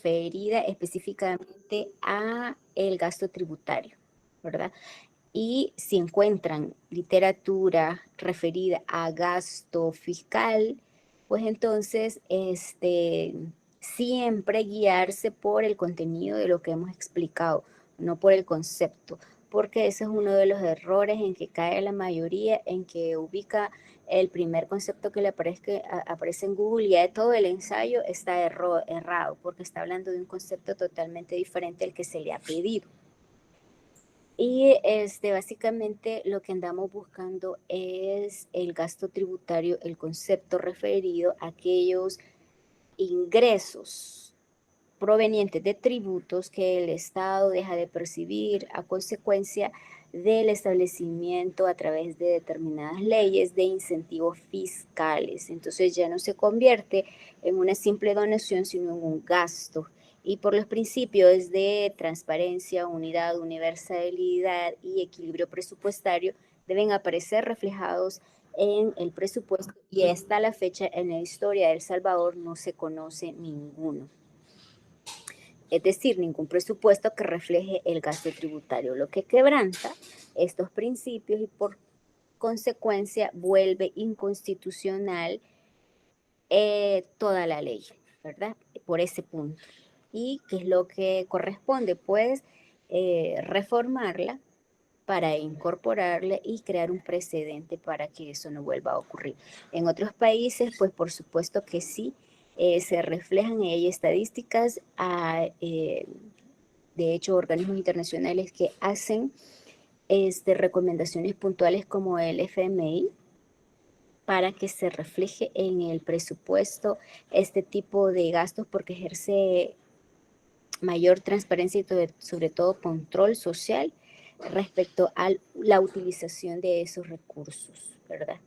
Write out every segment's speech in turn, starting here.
referida específicamente a el gasto tributario, ¿verdad? Y si encuentran literatura referida a gasto fiscal, pues entonces siempre guiarse por el contenido de lo que hemos explicado, no por el concepto, porque ese es uno de los errores en que cae la mayoría, en que ubica el primer concepto que le aparece en Google y ya todo el ensayo está errado, porque está hablando de un concepto totalmente diferente al que se le ha pedido. Y básicamente lo que andamos buscando es el gasto tributario, el concepto referido a aquellos ingresos provenientes de tributos que el Estado deja de percibir a consecuencia del establecimiento a través de determinadas leyes de incentivos fiscales. Entonces ya no se convierte en una simple donación, sino en un gasto. Y por los principios de transparencia, unidad, universalidad y equilibrio presupuestario deben aparecer reflejados en el presupuesto y hasta la fecha en la historia de El Salvador no se conoce ninguno. Es decir, ningún presupuesto que refleje el gasto tributario, lo que quebranta estos principios y por consecuencia vuelve inconstitucional toda la ley, ¿verdad? Por ese punto. ¿Y qué es lo que corresponde? Pues reformarla para incorporarle y crear un precedente para que eso no vuelva a ocurrir. En otros países, pues por supuesto que sí, se reflejan en ella estadísticas, de hecho, organismos internacionales que hacen recomendaciones puntuales como el FMI para que se refleje en el presupuesto este tipo de gastos porque ejerce mayor transparencia y sobre todo control social respecto a la utilización de esos recursos, ¿verdad?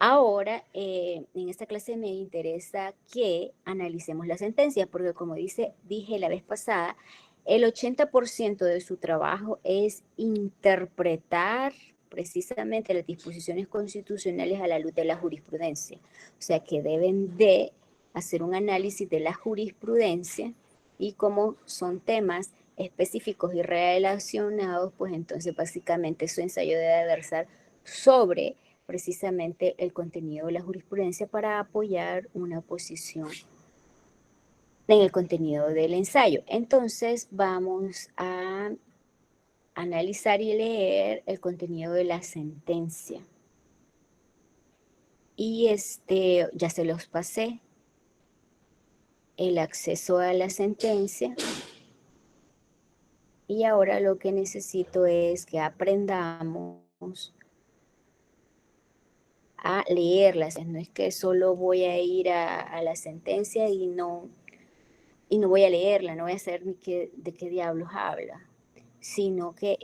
Ahora, en esta clase me interesa que analicemos la sentencia, porque como dije la vez pasada, el 80% de su trabajo es interpretar precisamente las disposiciones constitucionales a la luz de la jurisprudencia. O sea que deben de hacer un análisis de la jurisprudencia y como son temas específicos y relacionados, pues entonces básicamente su ensayo debe versar sobre precisamente el contenido de la jurisprudencia para apoyar una posición en el contenido del ensayo. Entonces vamos a analizar y leer el contenido de la sentencia. Y ya se los pasé el acceso a la sentencia. Y ahora lo que necesito es que aprendamos a leerlas. No es que solo voy a ir a la sentencia y no voy a leerla, no voy a saber ni de qué diablos habla, sino que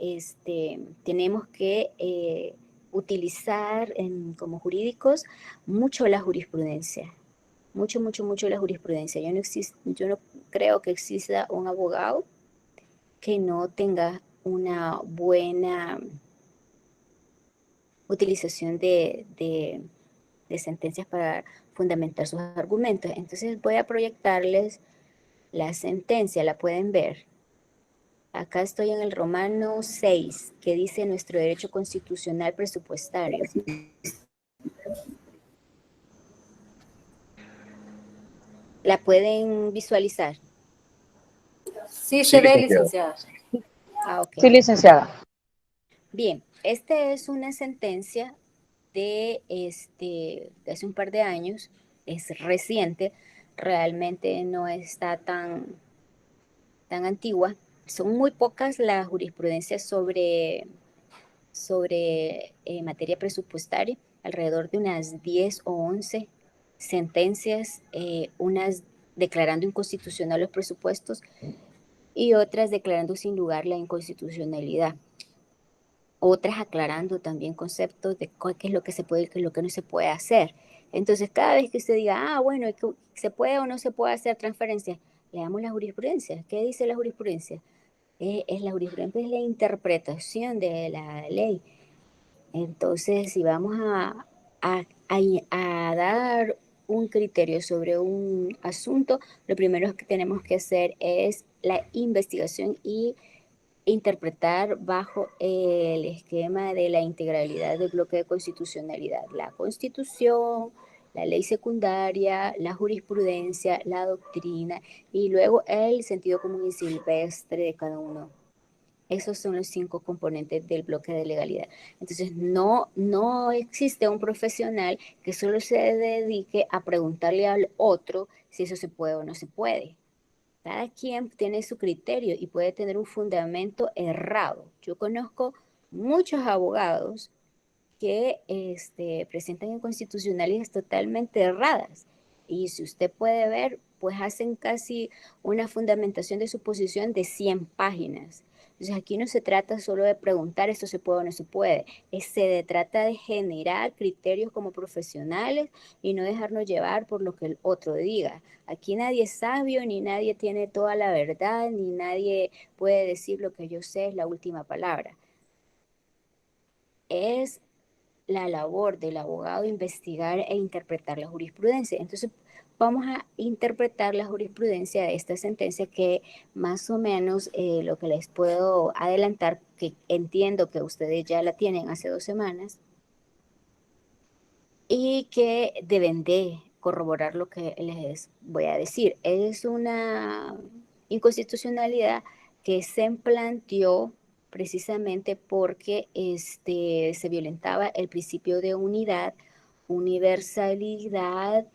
tenemos que utilizar como jurídicos mucho la jurisprudencia, mucho la jurisprudencia. Yo no creo que exista un abogado que no tenga una buena utilización de sentencias para fundamentar sus argumentos. Entonces voy a proyectarles la sentencia, la pueden ver. Acá estoy en el Romano 6, que dice nuestro derecho constitucional presupuestario. ¿La pueden visualizar? Sí, se ve, licenciada. Ah, ok. Sí, licenciada. Bien, esta es una sentencia de hace un par de años, es reciente, realmente no está tan antigua. Son muy pocas las jurisprudencias sobre materia presupuestaria, alrededor de unas 10 o 11 sentencias, unas declarando inconstitucional los presupuestos y otras declarando sin lugar la inconstitucionalidad. Otras aclarando también conceptos de qué es lo que se puede y qué es lo que no se puede hacer. Entonces, cada vez que usted diga, bueno, ¿se puede o no se puede hacer transferencia? Leamos la jurisprudencia. ¿Qué dice la jurisprudencia? La jurisprudencia es la interpretación de la ley. Entonces, si vamos a dar un criterio sobre un asunto, lo primero que tenemos que hacer es la investigación y interpretar bajo el esquema de la integralidad del bloque de constitucionalidad, la Constitución, la ley secundaria, la jurisprudencia, la doctrina y luego el sentido común y silvestre de cada uno. Esos son los 5 componentes del bloque de legalidad. Entonces, no existe un profesional que solo se dedique a preguntarle al otro si eso se puede o no se puede. Cada quien tiene su criterio y puede tener un fundamento errado. Yo conozco muchos abogados que presentan inconstitucionalidades totalmente erradas. Y si usted puede ver, pues hacen casi una fundamentación de su posición de 100 páginas. Entonces aquí no se trata solo de preguntar esto se puede o no se puede, se trata de generar criterios como profesionales y no dejarnos llevar por lo que el otro diga. Aquí nadie es sabio, ni nadie tiene toda la verdad, ni nadie puede decir lo que yo sé es la última palabra. Es la labor del abogado investigar e interpretar la jurisprudencia. Entonces, vamos a interpretar la jurisprudencia de esta sentencia que más o menos lo que les puedo adelantar, que entiendo que ustedes ya la tienen hace 2 semanas, y que deben de corroborar lo que les voy a decir. Es una inconstitucionalidad que se planteó precisamente porque se violentaba el principio de unidad, universalidad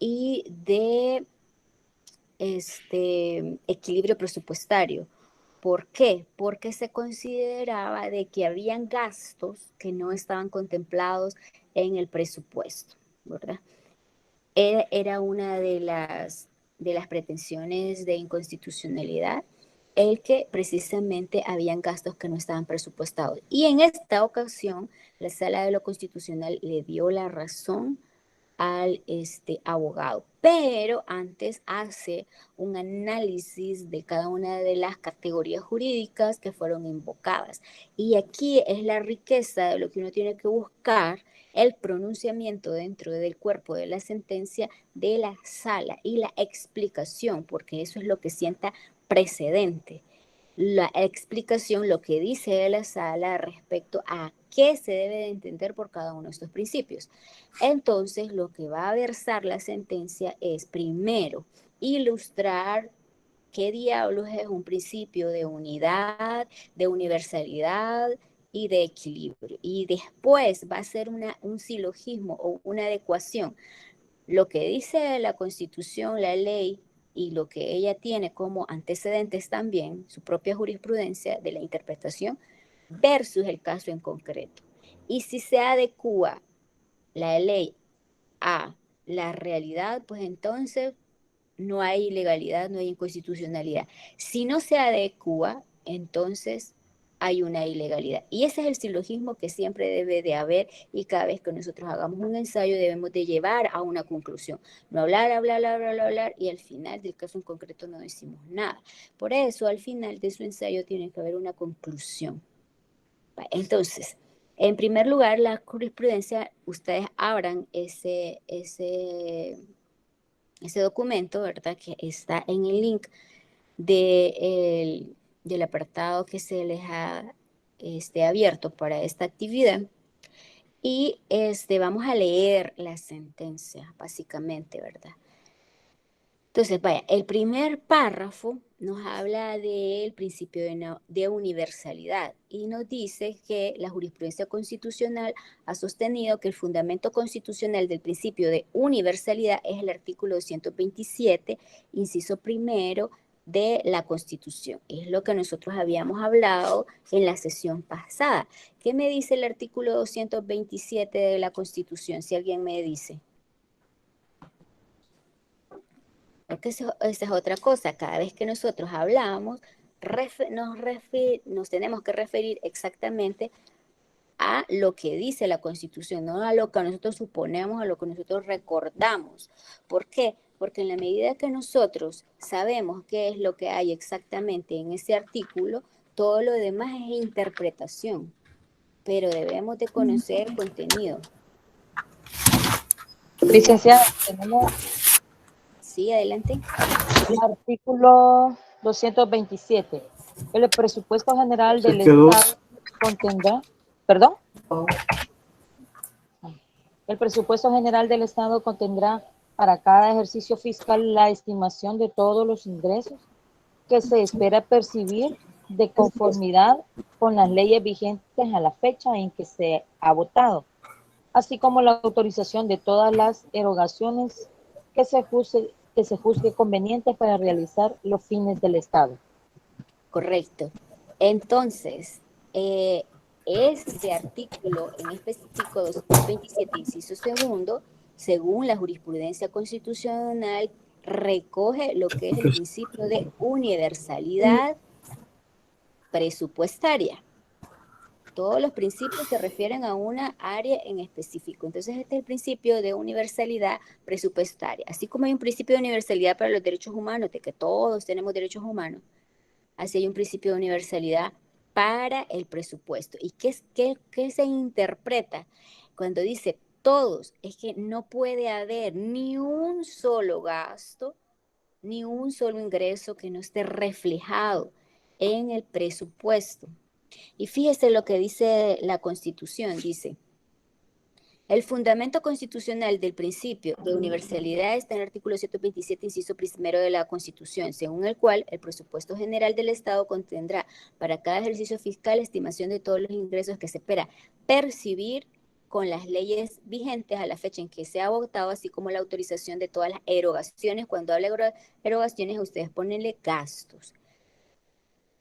y de equilibrio presupuestario. ¿Por qué? Porque se consideraba de que habían gastos que no estaban contemplados en el presupuesto, ¿verdad? Era una de las pretensiones de inconstitucionalidad, el que precisamente habían gastos que no estaban presupuestados. Y en esta ocasión, la Sala de lo Constitucional le dio la razón al abogado, pero antes hace un análisis de cada una de las categorías jurídicas que fueron invocadas. Y aquí es la riqueza de lo que uno tiene que buscar, el pronunciamiento dentro del cuerpo de la sentencia de la sala y la explicación, porque eso es lo que sienta precedente. La explicación, lo que dice de la sala respecto a qué se debe de entender por cada uno de estos principios. Entonces, lo que va a versar la sentencia es, primero, ilustrar qué diablos es un principio de unidad, de universalidad y de equilibrio. Y después va a ser un silogismo o una adecuación. Lo que dice la Constitución, la ley, y lo que ella tiene como antecedentes también, su propia jurisprudencia de la interpretación, versus el caso en concreto. Y si se adecua la ley a la realidad, pues entonces no hay ilegalidad, no hay inconstitucionalidad. Si no se adecua, entonces hay una ilegalidad. Y ese es el silogismo que siempre debe de haber y cada vez que nosotros hagamos un ensayo debemos de llevar a una conclusión. No hablar, hablar, hablar, hablar y al final del caso en concreto no decimos nada. Por eso al final de su ensayo tiene que haber una conclusión. Entonces, en primer lugar, la jurisprudencia, ustedes abran ese documento, ¿verdad? Que está en el link del apartado que se les ha abierto para esta actividad. Y vamos a leer la sentencia, básicamente, ¿verdad? Entonces, vaya, el primer párrafo nos habla del principio de universalidad y nos dice que la jurisprudencia constitucional ha sostenido que el fundamento constitucional del principio de universalidad es el artículo 227, inciso primero de la Constitución. Es lo que nosotros habíamos hablado en la sesión pasada. ¿Qué me dice el artículo 227 de la Constitución? Si alguien me dice. Porque esa es otra cosa, cada vez que nosotros hablamos, nos tenemos que referir exactamente a lo que dice la Constitución, no a lo que nosotros suponemos, a lo que nosotros recordamos. ¿Por qué? Porque en la medida que nosotros sabemos qué es lo que hay exactamente en ese artículo, todo lo demás es interpretación, pero debemos de conocer contenido. Licenciada, tenemos Sí, adelante. el artículo 227. El presupuesto general del Dos. Estado contendrá, ¿perdón? El presupuesto general del Estado contendrá para cada ejercicio fiscal la estimación de todos los ingresos que se espera percibir de conformidad con las leyes vigentes a la fecha en que se ha votado, así como la autorización de todas las erogaciones que se juzgue conveniente para realizar los fines del Estado. Correcto. Entonces, este artículo en específico 227, inciso segundo, según la jurisprudencia constitucional, recoge lo que es el principio de universalidad presupuestaria. Todos los principios se refieren a una área en específico. Entonces, este es el principio de universalidad presupuestaria. Así como hay un principio de universalidad para los derechos humanos, de que todos tenemos derechos humanos, así hay un principio de universalidad para el presupuesto. ¿Y qué se interpreta cuando dice todos? Es que no puede haber ni un solo gasto, ni un solo ingreso que no esté reflejado en el presupuesto. Y fíjese lo que dice la Constitución, dice: el fundamento constitucional del principio de universalidad está en el artículo 127, inciso primero de la Constitución, según el cual el presupuesto general del Estado contendrá para cada ejercicio fiscal estimación de todos los ingresos que se espera percibir con las leyes vigentes a la fecha en que se ha votado, así como la autorización de todas las erogaciones. Cuando habla de erogaciones, ustedes ponenle gastos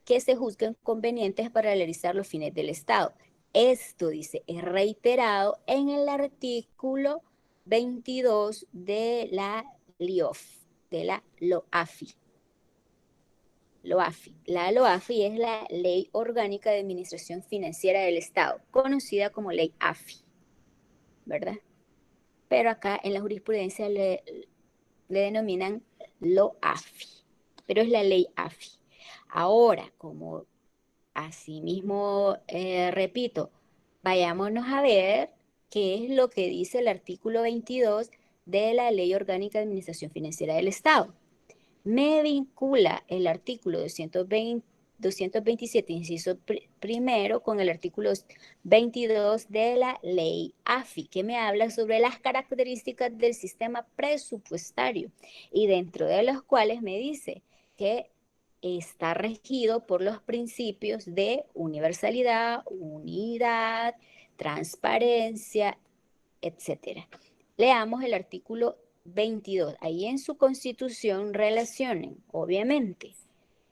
que se juzguen convenientes para realizar los fines del Estado. Esto, dice, es reiterado en el artículo 22 de la LIOF, de la LOAFI. La LOAFI es la Ley Orgánica de Administración Financiera del Estado, conocida como Ley AFI, ¿verdad? Pero acá en la jurisprudencia le denominan LOAFI, pero es la Ley AFI. Ahora, como asimismo, repito, vayámonos a ver qué es lo que dice el artículo 22 de la Ley Orgánica de Administración Financiera del Estado. Me vincula el artículo 227, inciso primero, con el artículo 22 de la Ley AFI, que me habla sobre las características del sistema presupuestario, y dentro de los cuales me dice que está regido por los principios de universalidad, unidad, transparencia, etc. Leamos el artículo 22. Ahí en su Constitución relacionen, obviamente,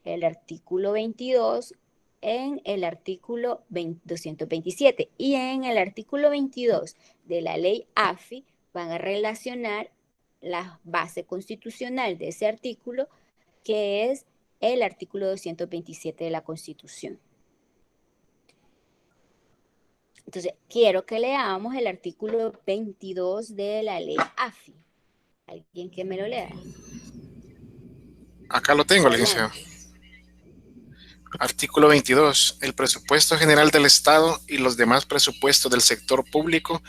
el artículo 22 en el artículo 227, y en el artículo 22 de la ley AFI van a relacionar la base constitucional de ese artículo, que es el artículo 227 de la Constitución. Entonces, quiero que leamos el artículo 22 de la ley AFI. ¿Alguien que me lo lea? Acá lo tengo, licenciado. Artículo 22. El presupuesto general del Estado y los demás presupuestos del sector público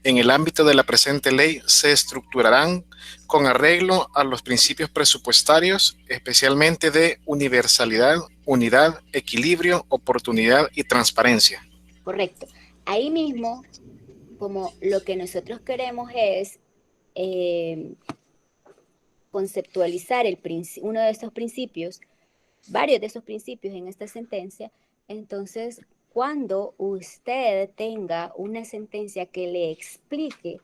en el ámbito de la presente ley se estructurarán con arreglo a los principios presupuestarios, especialmente de universalidad, unidad, equilibrio, oportunidad y transparencia. Correcto. Ahí mismo, como lo que nosotros queremos es conceptualizar uno de estos principios, varios de esos principios en esta sentencia, entonces cuando usted tenga una sentencia que le explique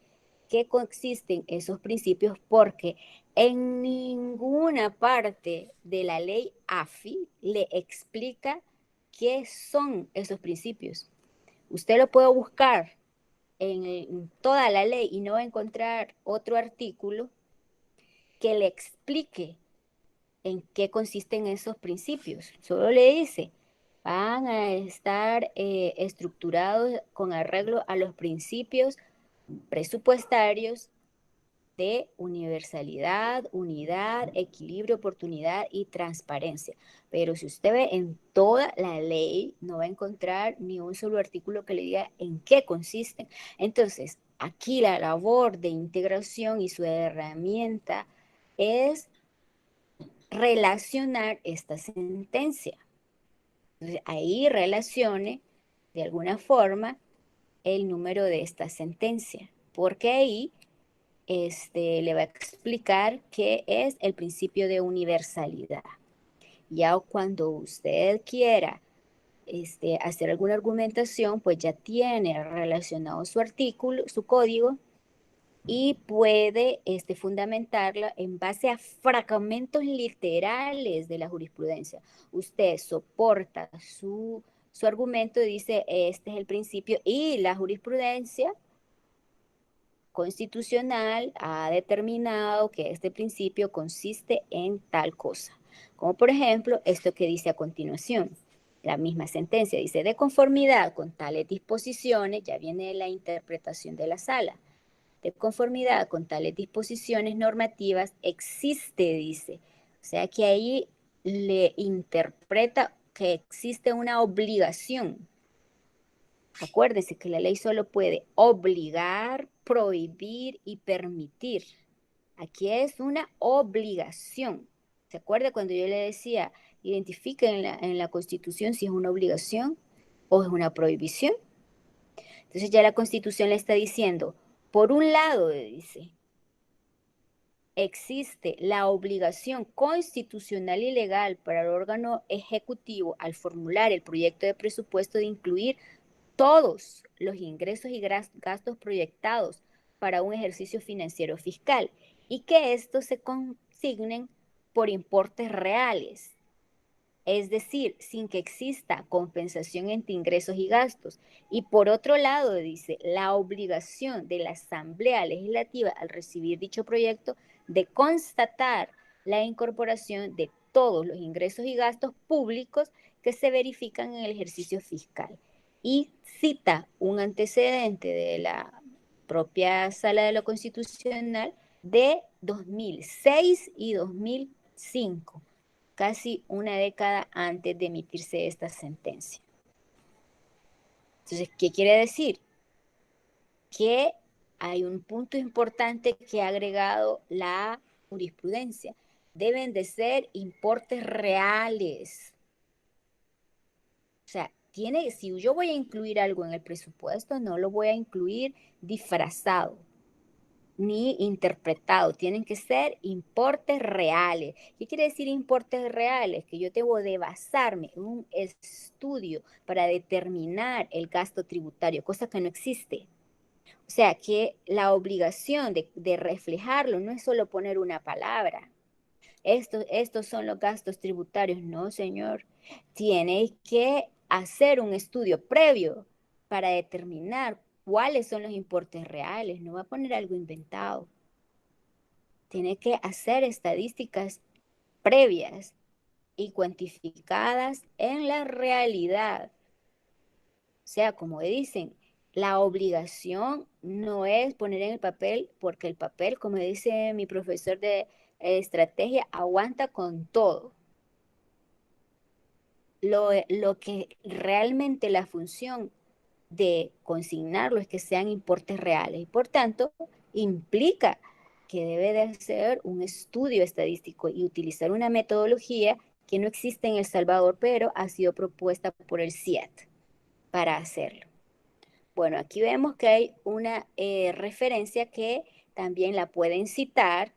qué consisten esos principios, porque en ninguna parte de la ley AFI le explica qué son esos principios. Usted lo puede buscar en toda la ley y no va a encontrar otro artículo que le explique en qué consisten esos principios. Solo le dice, van a estar estructurados con arreglo a los principios presupuestarios de universalidad, unidad, equilibrio, oportunidad y transparencia. Pero si usted ve en toda la ley, no va a encontrar ni un solo artículo que le diga en qué consisten. Entonces, aquí la labor de integración y su herramienta es relacionar esta sentencia. Entonces, ahí relacione de alguna forma el número de esta sentencia, porque ahí le va a explicar qué es el principio de universalidad. Ya cuando usted quiera hacer alguna argumentación, pues ya tiene relacionado su artículo, su código, y puede fundamentarla en base a fragmentos literales de la jurisprudencia. Usted soporta su argumento y dice, este es el principio, y la jurisprudencia constitucional ha determinado que este principio consiste en tal cosa. Como por ejemplo, esto que dice a continuación. La misma sentencia dice, de conformidad con tales disposiciones, ya viene la interpretación de la sala, de conformidad con tales disposiciones normativas, existe, dice. O sea que ahí le interpreta que existe una obligación. Acuérdese que la ley solo puede obligar, prohibir y permitir. Aquí es una obligación. ¿Se acuerda cuando yo le decía, identifique en la Constitución si es una obligación o es una prohibición? Entonces ya la Constitución le está diciendo, por un lado, dice, existe la obligación constitucional y legal para el órgano ejecutivo al formular el proyecto de presupuesto de incluir todos los ingresos y gastos proyectados para un ejercicio financiero fiscal y que estos se consignen por importes reales, es decir, sin que exista compensación entre ingresos y gastos. Y por otro lado, dice, la obligación de la Asamblea Legislativa al recibir dicho proyecto de constatar la incorporación de todos los ingresos y gastos públicos que se verifican en el ejercicio fiscal. Y cita un antecedente de la propia Sala de lo Constitucional de 2006 y 2005, casi una década antes de emitirse esta sentencia. Entonces, ¿qué quiere decir? Que hay un punto importante que ha agregado la jurisprudencia. Deben de ser importes reales. O sea, si yo voy a incluir algo en el presupuesto, no lo voy a incluir disfrazado ni interpretado, tienen que ser importes reales. ¿Qué quiere decir importes reales? Que yo debo de basarme en un estudio para determinar el gasto tributario, cosa que no existe. O sea, que la obligación de reflejarlo no es solo poner una palabra. Estos son los gastos tributarios. No, señor. Tiene que hacer un estudio previo para determinar cuáles son los importes reales. No va a poner algo inventado. Tiene que hacer estadísticas previas y cuantificadas en la realidad. O sea, como dicen, la obligación no es poner en el papel, porque el papel, como dice mi profesor de estrategia, aguanta con todo. Lo que realmente la función de consignarlo es que sean importes reales y por tanto implica que debe de hacer un estudio estadístico y utilizar una metodología que no existe en El Salvador, pero ha sido propuesta por el CIAT para hacerlo. Bueno, aquí vemos que hay una referencia que también la pueden citar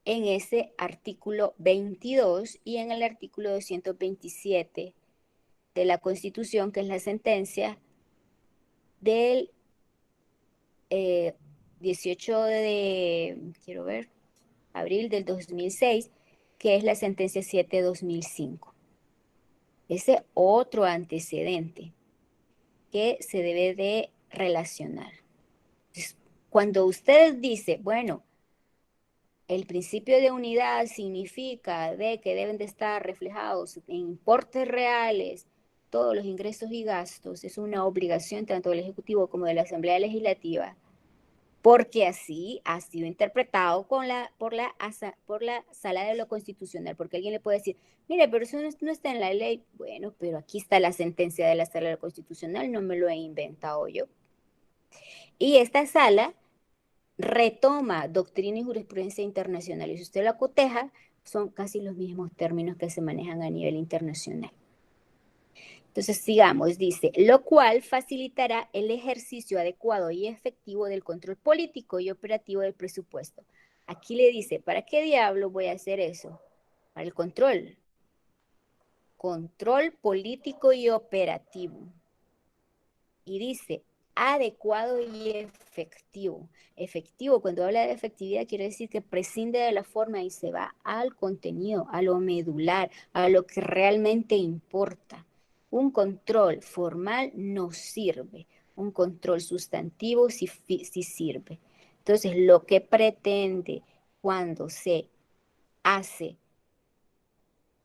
en ese artículo 22 y en el artículo 227 de la Constitución, que es la sentencia del 18 quiero ver, abril del 2006, que es la sentencia 7-2005. Ese otro antecedente que se debe de relacionar. Entonces, cuando usted dice, bueno, el principio de unidad significa de que deben de estar reflejados en importes reales todos los ingresos y gastos, es una obligación tanto del Ejecutivo como de la Asamblea Legislativa, porque así ha sido interpretado por la Sala de lo Constitucional, porque alguien le puede decir, mire, pero eso no está en la ley. Bueno, pero aquí está la sentencia de la Sala de lo Constitucional, no me lo he inventado yo. Y esta sala retoma doctrina y jurisprudencia internacional. Y si usted la coteja, son casi los mismos términos que se manejan a nivel internacional. Entonces, sigamos, dice, lo cual facilitará el ejercicio adecuado y efectivo del control político y operativo del presupuesto. Aquí le dice, ¿para qué diablo voy a hacer eso? Para el control. Control político y operativo. Y dice, adecuado y efectivo. Efectivo, cuando habla de efectividad, quiere decir que prescinde de la forma y se va al contenido, a lo medular, a lo que realmente importa. Un control formal no sirve, un control sustantivo sí sirve. Entonces, lo que pretende cuando se hace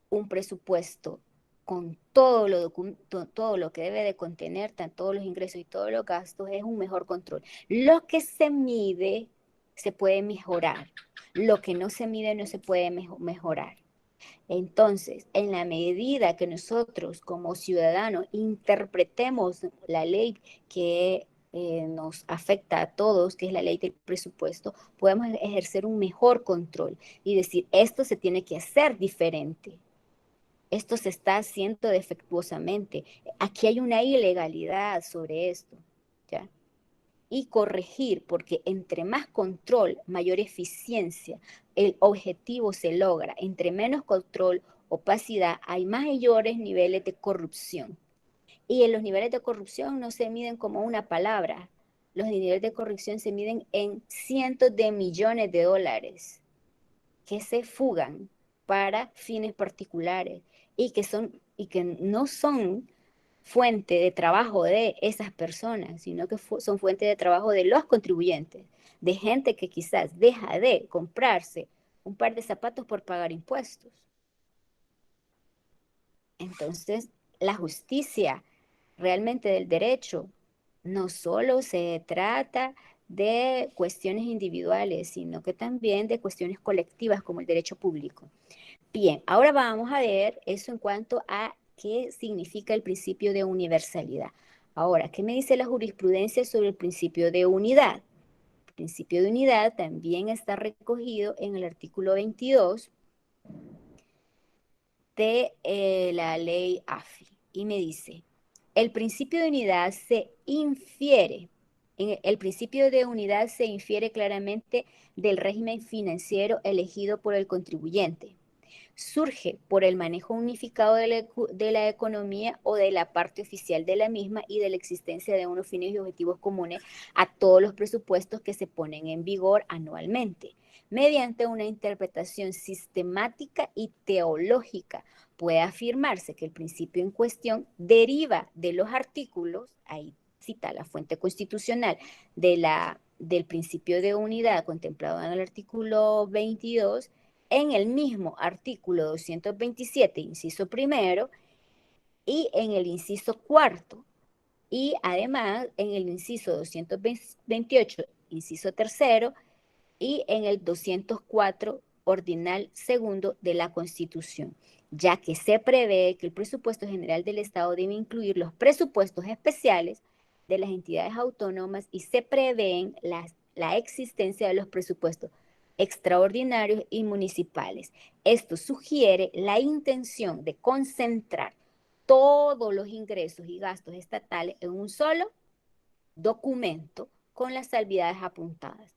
un presupuesto con todo lo que debe de contener, todos los ingresos y todos los gastos, es un mejor control. Lo que se mide se puede mejorar, lo que no se mide no se puede mejorar. Entonces, en la medida que nosotros como ciudadanos interpretemos la ley que nos afecta a todos, que es la ley del presupuesto, podemos ejercer un mejor control y decir, esto se tiene que hacer diferente. Esto se está haciendo defectuosamente. Aquí hay una ilegalidad sobre esto, ¿ya? Y corregir, porque entre más control, mayor eficiencia, el objetivo se logra. Entre menos control, opacidad, hay mayores niveles de corrupción. Y en los niveles de corrupción no se miden como una palabra. Los niveles de corrupción se miden en cientos de millones de dólares que se fugan para fines particulares y que no son fuente de trabajo de esas personas, sino que son fuente de trabajo de los contribuyentes, de gente que quizás deja de comprarse un par de zapatos por pagar impuestos. Entonces, la justicia realmente del derecho no solo se trata de cuestiones individuales, sino que también de cuestiones colectivas como el derecho público. Bien, ahora vamos a ver eso en cuanto a qué significa el principio de universalidad. Ahora, ¿qué me dice la jurisprudencia sobre el principio de unidad? El principio de unidad también está recogido en el artículo 22 de la ley AFI y me dice, el principio de unidad se infiere, el principio de unidad se infiere claramente del régimen financiero elegido por el contribuyente. Surge por el manejo unificado de la economía o de la parte oficial de la misma y de la existencia de unos fines y objetivos comunes a todos los presupuestos que se ponen en vigor anualmente. Mediante una interpretación sistemática y teológica, puede afirmarse que el principio en cuestión deriva de los artículos, ahí cita la fuente constitucional del principio de unidad contemplado en el artículo 22, en el mismo artículo 227, inciso primero, y en el inciso cuarto, y además en el inciso 228, inciso tercero, y en el 204, ordinal segundo de la Constitución, ya que se prevé que el presupuesto general del Estado debe incluir los presupuestos especiales de las entidades autónomas y se prevén la existencia de los presupuestos extraordinarios y municipales. Esto sugiere la intención de concentrar todos los ingresos y gastos estatales en un solo documento con las salvedades apuntadas.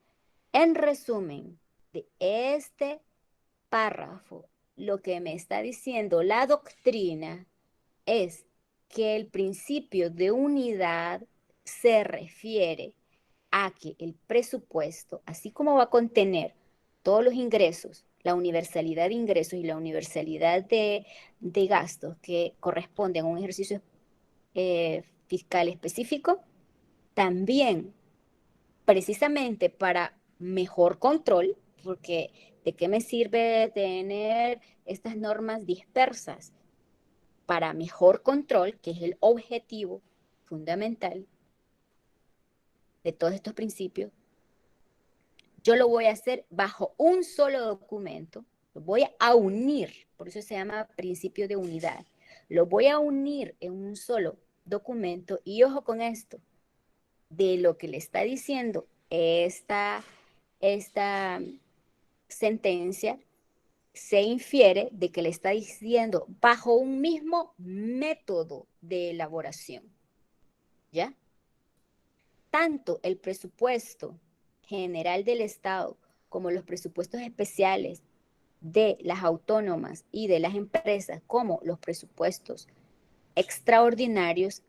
En resumen de este párrafo, lo que me está diciendo la doctrina es que el principio de unidad se refiere a que el presupuesto, así como va a contener todos los ingresos, la universalidad de ingresos y la universalidad de gastos que corresponden a un ejercicio fiscal específico, también precisamente para mejor control, porque ¿de qué me sirve tener estas normas dispersas? Para mejor control, que es el objetivo fundamental de todos estos principios, yo lo voy a hacer bajo un solo documento, lo voy a unir, por eso se llama principio de unidad, lo voy a unir en un solo documento y ojo con esto, de lo que le está diciendo esta sentencia, se infiere de que le está diciendo bajo un mismo método de elaboración, ¿ya? Tanto el presupuesto general del Estado como los presupuestos especiales de las autónomas y de las empresas, como los presupuestos extraordinarios,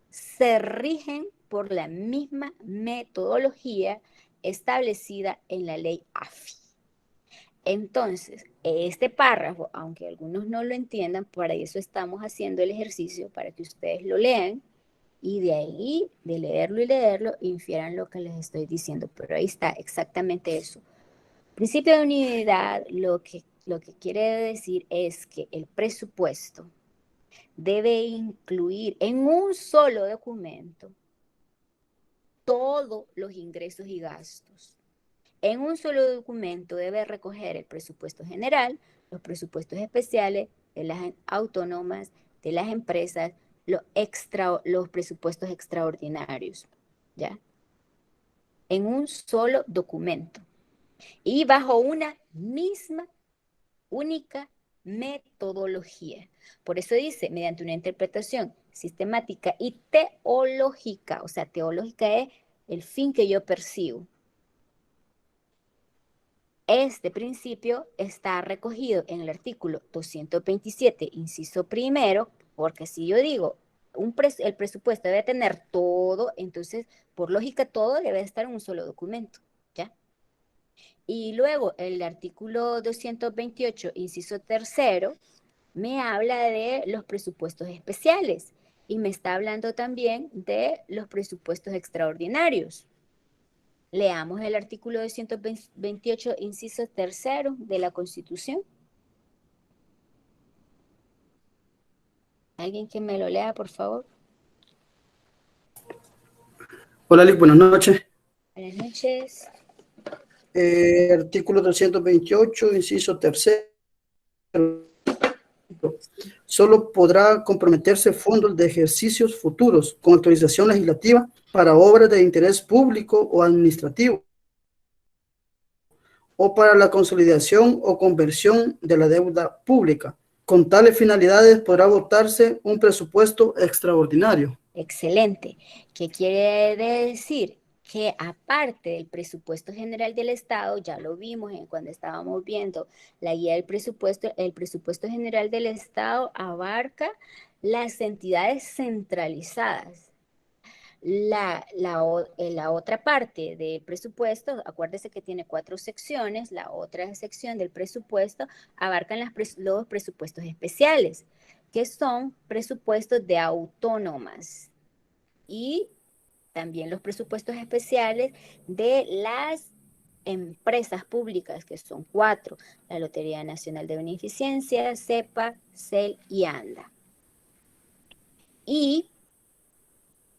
se rigen por la misma metodología establecida en la ley AFI. Entonces, este párrafo, aunque algunos no lo entiendan, para eso estamos haciendo el ejercicio, para que ustedes lo lean y de ahí, de leerlo, infieran lo que les estoy diciendo. Pero ahí está exactamente eso. Principio de unidad, lo que quiere decir es que el presupuesto debe incluir en un solo documento todos los ingresos y gastos. En un solo documento debe recoger el presupuesto general, los presupuestos especiales de las autónomas, de las empresas, los presupuestos extraordinarios, ¿ya? En un solo documento y bajo una misma, única metodología. Por eso dice, mediante una interpretación sistemática y teológica, o sea, teológica es el fin que yo percibo. Este principio está recogido en el artículo 227, inciso primero, porque si yo digo, el presupuesto debe tener todo, entonces, por lógica, todo debe estar en un solo documento, ¿ya? Y luego el artículo 228, inciso tercero, me habla de los presupuestos especiales y me está hablando también de los presupuestos extraordinarios. Leamos el artículo 228, inciso tercero de la Constitución. ¿Alguien que me lo lea, por favor? Hola, Lick, buenas noches. Buenas noches. Artículo 328, inciso tercero. Solo podrá comprometerse fondos de ejercicios futuros con autorización legislativa para obras de interés público o administrativo o para la consolidación o conversión de la deuda pública. Con tales finalidades podrá votarse un presupuesto extraordinario. Excelente. ¿Qué quiere decir? Que aparte del presupuesto general del Estado, ya lo vimos cuando estábamos viendo la guía del presupuesto, el presupuesto general del Estado abarca las entidades centralizadas. La otra parte del presupuesto, acuérdese que tiene 4 secciones, la otra sección del presupuesto abarcan los presupuestos especiales, que son presupuestos de autónomas y también los presupuestos especiales de las empresas públicas, que son 4, la Lotería Nacional de Beneficencia, CEPA, CEL y ANDA. Y,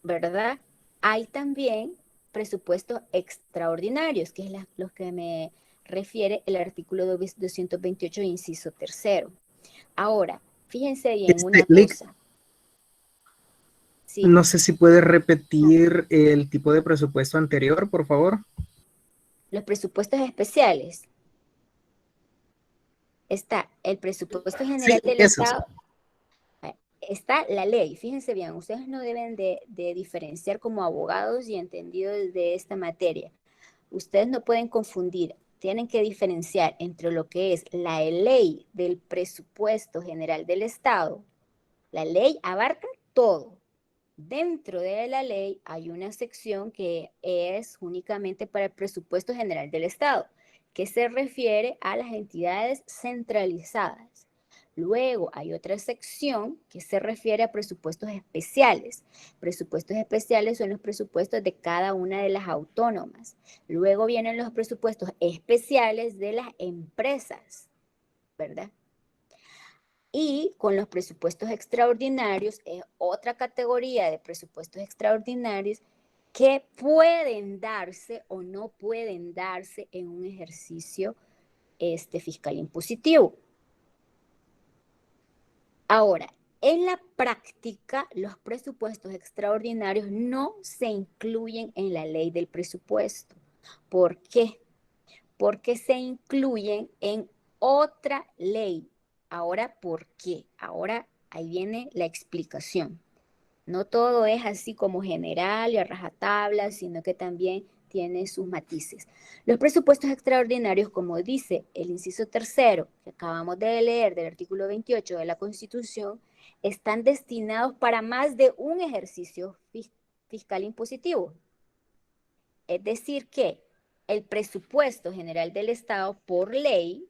¿verdad? Hay también presupuestos extraordinarios, que es los que me refiere el artículo 228, inciso tercero. Ahora, fíjense bien una cosa. Sí. No sé si puede repetir el tipo de presupuesto anterior, por favor. Los presupuestos especiales. Está el presupuesto general del Estado. Está la ley. Fíjense bien, ustedes no deben de diferenciar como abogados y entendidos de esta materia. Ustedes no pueden confundir. Tienen que diferenciar entre lo que es la ley del presupuesto general del Estado. La ley abarca todo. Dentro de la ley hay una sección que es únicamente para el presupuesto general del Estado, que se refiere a las entidades centralizadas. Luego hay otra sección que se refiere a presupuestos especiales. Presupuestos especiales son los presupuestos de cada una de las autónomas. Luego vienen los presupuestos especiales de las empresas, ¿verdad? Y con los presupuestos extraordinarios es otra categoría de presupuestos extraordinarios que pueden darse o no pueden darse en un ejercicio fiscal impositivo. Ahora, En la práctica, los presupuestos extraordinarios no se incluyen en la ley del presupuesto. ¿Por qué? Porque se incluyen en otra ley. Ahora, ¿por qué? Ahora ahí viene la explicación. No todo es así como general y a rajatabla, sino que también tiene sus matices. Los presupuestos extraordinarios, como dice el inciso tercero que acabamos de leer del artículo 28 de la Constitución, están destinados para más de un ejercicio fiscal impositivo. Es decir que el presupuesto general del Estado por ley,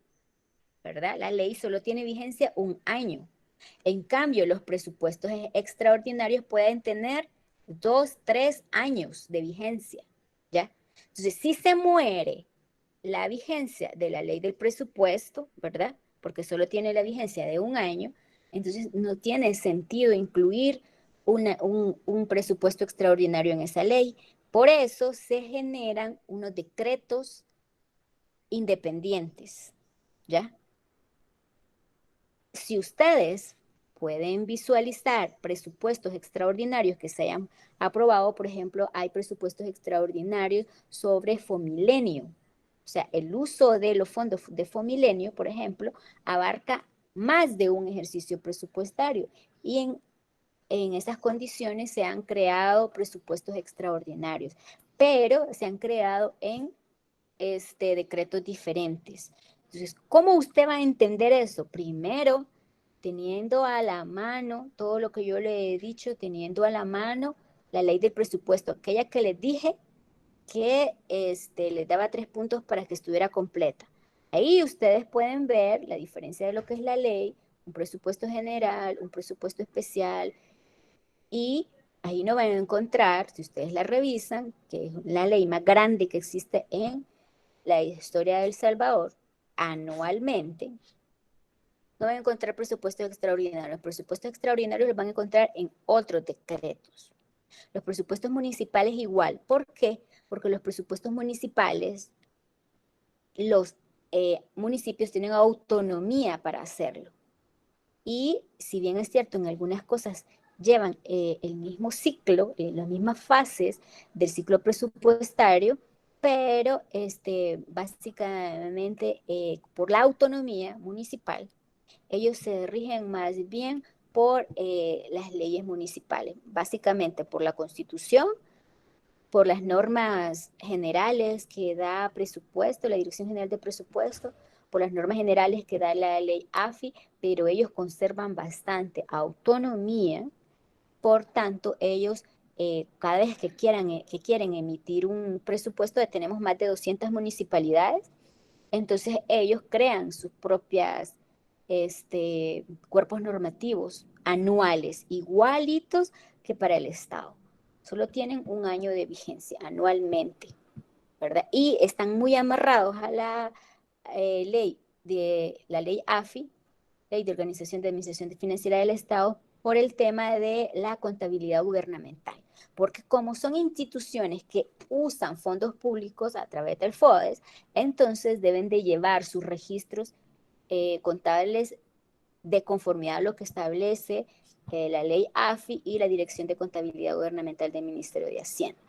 ¿verdad? La ley solo tiene vigencia un año. En cambio, los presupuestos extraordinarios pueden tener 2, 3 años de vigencia, ¿ya? Entonces, si se muere la vigencia de la ley del presupuesto, ¿verdad? Porque solo tiene la vigencia de un año, entonces no tiene sentido incluir un presupuesto extraordinario en esa ley. Por eso se generan unos decretos independientes, ¿ya? Si ustedes pueden visualizar presupuestos extraordinarios que se hayan aprobado, por ejemplo, hay presupuestos extraordinarios sobre Fomilenio. O sea, el uso de los fondos de Fomilenio, por ejemplo, abarca más de un ejercicio presupuestario y en esas condiciones se han creado presupuestos extraordinarios, pero se han creado en decretos diferentes. Entonces, ¿cómo usted va a entender eso? Primero, teniendo a la mano todo lo que yo le he dicho, teniendo a la mano la ley del presupuesto, aquella que les dije que les daba 3 puntos para que estuviera completa. Ahí ustedes pueden ver la diferencia de lo que es la ley, un presupuesto general, un presupuesto especial, y ahí no van a encontrar, si ustedes la revisan, que es la ley más grande que existe en la historia de El Salvador, anualmente, no van a encontrar presupuestos extraordinarios. Los presupuestos extraordinarios los van a encontrar en otros decretos. Los presupuestos municipales igual. ¿Por qué? Porque los presupuestos municipales, los municipios tienen autonomía para hacerlo. Y si bien es cierto, en algunas cosas llevan el mismo ciclo, las mismas fases del ciclo presupuestario, pero básicamente por la autonomía municipal, ellos se rigen más bien por las leyes municipales, básicamente por la Constitución, por las normas generales que da presupuesto, la Dirección General de Presupuesto, por las normas generales que da la ley AFI, pero ellos conservan bastante autonomía, por tanto, ellos cada vez que quieren emitir un presupuesto, tenemos más de 200 municipalidades, entonces ellos crean sus propias cuerpos normativos anuales, igualitos que para el Estado. Solo tienen un año de vigencia anualmente, ¿verdad? Y están muy amarrados a la ley AFI, Ley de Organización de Administración Financiera del Estado, por el tema de la contabilidad gubernamental. Porque como son instituciones que usan fondos públicos a través del FODES, entonces deben de llevar sus registros contables de conformidad a lo que establece la ley AFI y la Dirección de Contabilidad Gubernamental del Ministerio de Hacienda.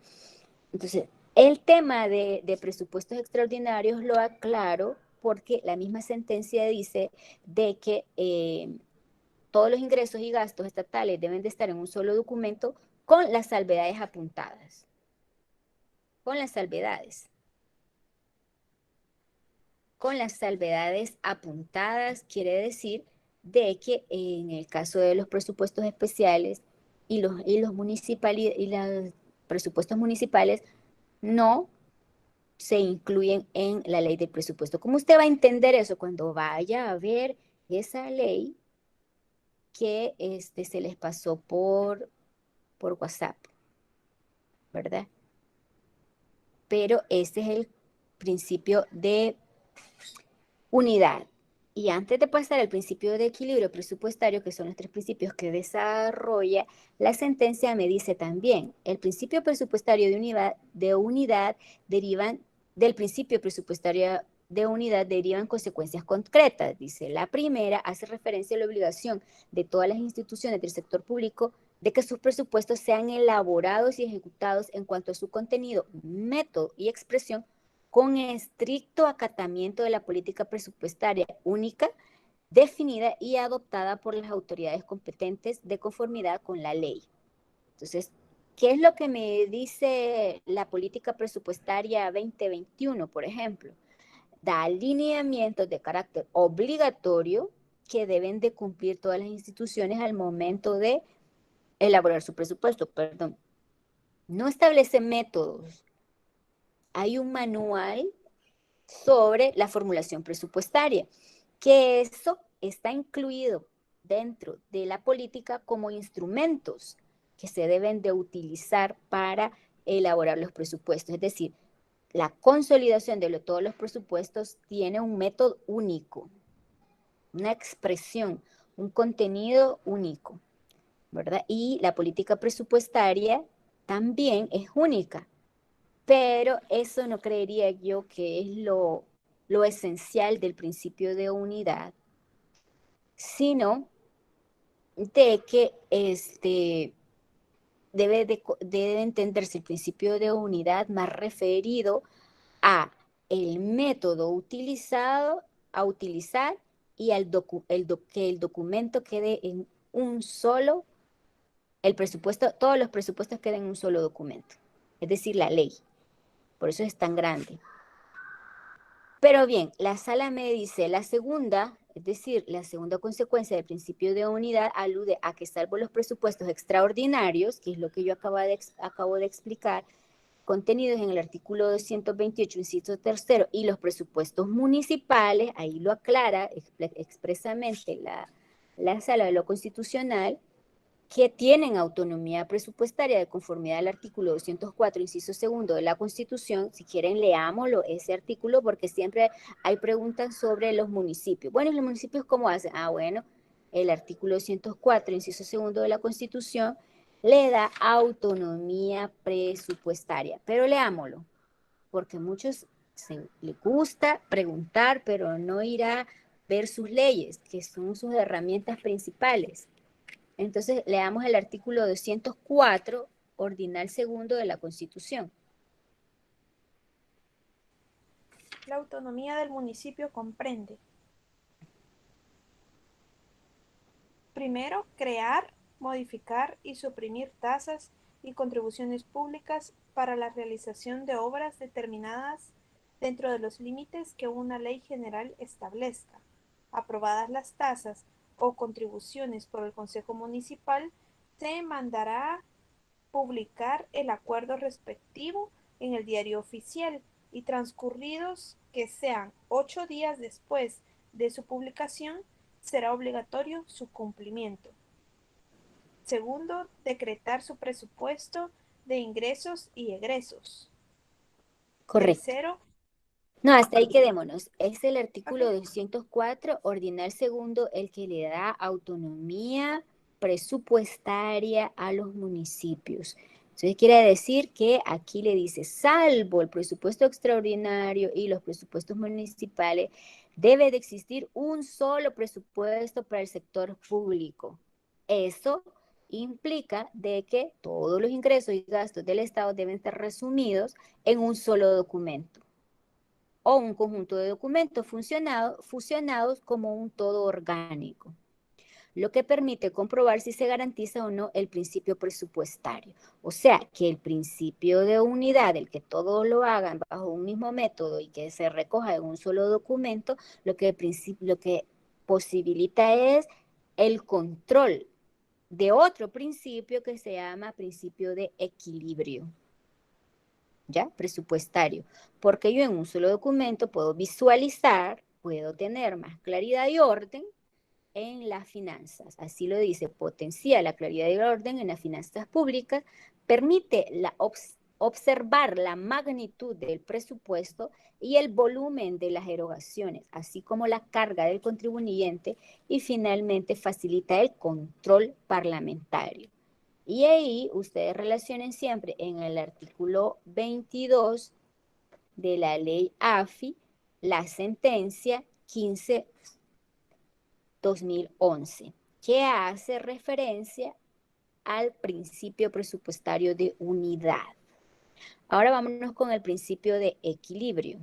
Entonces, el tema de presupuestos extraordinarios lo aclaro porque la misma sentencia dice de que todos los ingresos y gastos estatales deben de estar en un solo documento con las salvedades apuntadas. Con las salvedades. Con las salvedades apuntadas quiere decir de que en el caso de los presupuestos especiales y los presupuestos municipales no se incluyen en la ley del presupuesto. ¿Cómo usted va a entender eso cuando vaya a ver esa ley que se les pasó por WhatsApp? ¿Verdad? Pero este es el principio de unidad. Y antes de pasar al principio de equilibrio presupuestario, que son los 3 principios que desarrolla, la sentencia me dice también, el principio presupuestario de unidad derivan del principio presupuestario de unidad derivan consecuencias concretas. Dice, la primera hace referencia a la obligación de todas las instituciones del sector público de que sus presupuestos sean elaborados y ejecutados en cuanto a su contenido, método y expresión con estricto acatamiento de la política presupuestaria única, definida y adoptada por las autoridades competentes de conformidad con la ley. Entonces, ¿qué es lo que me dice la política presupuestaria 2021, por ejemplo? Da alineamientos de carácter obligatorio que deben de cumplir todas las instituciones al momento de elaborar su presupuesto, perdón. No establece métodos. Hay un manual sobre la formulación presupuestaria, que eso está incluido dentro de la política como instrumentos que se deben de utilizar para elaborar los presupuestos. Es decir, la consolidación de todos los presupuestos tiene un método único, una expresión, un contenido único, ¿verdad? Y la política presupuestaria también es única, pero eso no creería yo que es lo esencial del principio de unidad, sino de que debe entenderse el principio de unidad más referido a el método utilizado, a utilizar y que el documento quede en un solo, el presupuesto, todos los presupuestos queden en un solo documento, es decir, la ley. Por eso es tan grande. Pero bien, la sala me dice, la segunda, es decir, la segunda consecuencia del principio de unidad alude a que salvo los presupuestos extraordinarios, que es lo que yo acabo de explicar, contenidos en el artículo 228, inciso tercero, y los presupuestos municipales, ahí lo aclara expresamente la sala de lo constitucional, que tienen autonomía presupuestaria de conformidad al artículo 204, inciso segundo de la Constitución. Si quieren, leámoslo ese artículo, porque siempre hay preguntas sobre los municipios. Bueno, ¿y los municipios cómo hacen? Ah, bueno, el artículo 204, inciso segundo de la Constitución, le da autonomía presupuestaria. Pero leámoslo, porque a muchos les gusta preguntar, pero no ir a ver sus leyes, que son sus herramientas principales. Entonces, leamos el artículo 204, ordinal segundo de la Constitución. La autonomía del municipio comprende: primero, crear, modificar y suprimir tasas y contribuciones públicas para la realización de obras determinadas dentro de los límites que una ley general establezca. Aprobadas las tasas o contribuciones por el Consejo Municipal, se mandará publicar el acuerdo respectivo en el Diario Oficial y transcurridos que sean 8 días después de su publicación, será obligatorio su cumplimiento. Segundo, decretar su presupuesto de ingresos y egresos. Correcto. Tercero, No, hasta ahí quedémonos. Es el artículo Ok. 204, ordinal segundo, el que le da autonomía presupuestaria a los municipios. Entonces quiere decir que aquí le dice, salvo el presupuesto extraordinario y los presupuestos municipales, debe de existir un solo presupuesto para el sector público. Eso implica de que todos los ingresos y gastos del Estado deben estar resumidos en un solo documento o un conjunto de documentos fusionados como un todo orgánico, lo que permite comprobar si se garantiza o no el principio presupuestario. O sea, que el principio de unidad, el que todos lo hagan bajo un mismo método y que se recoja en un solo documento, lo que posibilita es el control de otro principio que se llama principio de equilibrio, ¿ya? Presupuestario, porque yo en un solo documento puedo visualizar, puedo tener más claridad y orden en las finanzas. Así lo dice, potencia la claridad y orden en las finanzas públicas, permite observar la magnitud del presupuesto y el volumen de las erogaciones, así como la carga del contribuyente, y finalmente facilita el control parlamentario. Y ahí ustedes relacionen siempre en el artículo 22 de la ley AFI la sentencia 15-2011, que hace referencia al principio presupuestario de unidad. Ahora vámonos con el principio de equilibrio.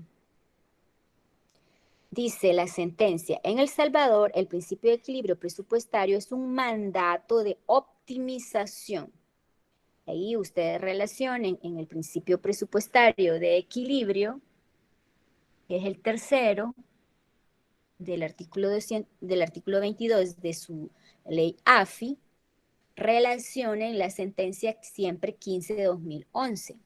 Dice la sentencia, en El Salvador, el principio de equilibrio presupuestario es un mandato de optimización. Ahí ustedes relacionen en el principio presupuestario de equilibrio, que es el tercero del artículo 22 de su ley AFI, relacionen la sentencia siempre 15-2011.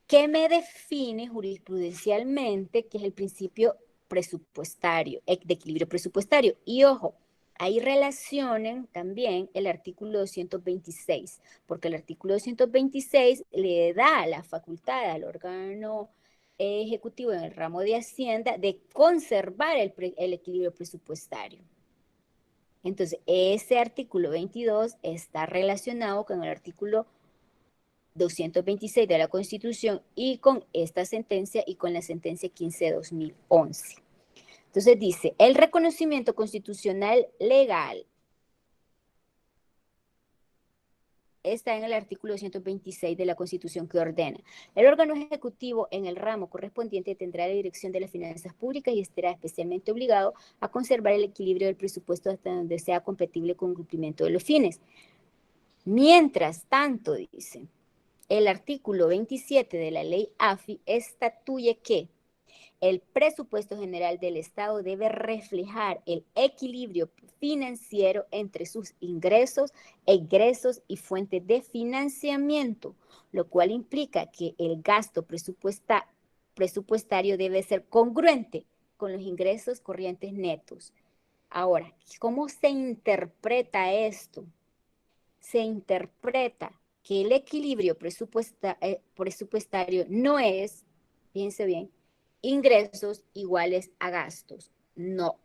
¿Qué me define jurisprudencialmente que es el principio presupuestario, de equilibrio presupuestario? Y ojo, ahí relacionen también el artículo 226, porque el artículo 226 le da la facultad al órgano ejecutivo en el ramo de Hacienda de conservar el equilibrio presupuestario. Entonces, ese artículo 22 está relacionado con el artículo 226 de la Constitución y con esta sentencia y con la sentencia 15-2011. Entonces dice, el reconocimiento constitucional legal está en el artículo 226 de la Constitución que ordena. El órgano ejecutivo en el ramo correspondiente tendrá la dirección de las finanzas públicas y estará especialmente obligado a conservar el equilibrio del presupuesto hasta donde sea compatible con el cumplimiento de los fines. Mientras tanto, dice, el artículo 27 de la ley AFI estatuye que el presupuesto general del Estado debe reflejar el equilibrio financiero entre sus ingresos, egresos y fuentes de financiamiento, lo cual implica que el gasto presupuestario debe ser congruente con los ingresos corrientes netos. Ahora, ¿cómo se interpreta esto? Se interpreta que el equilibrio presupuestario no es, fíjense bien, ingresos iguales a gastos. No.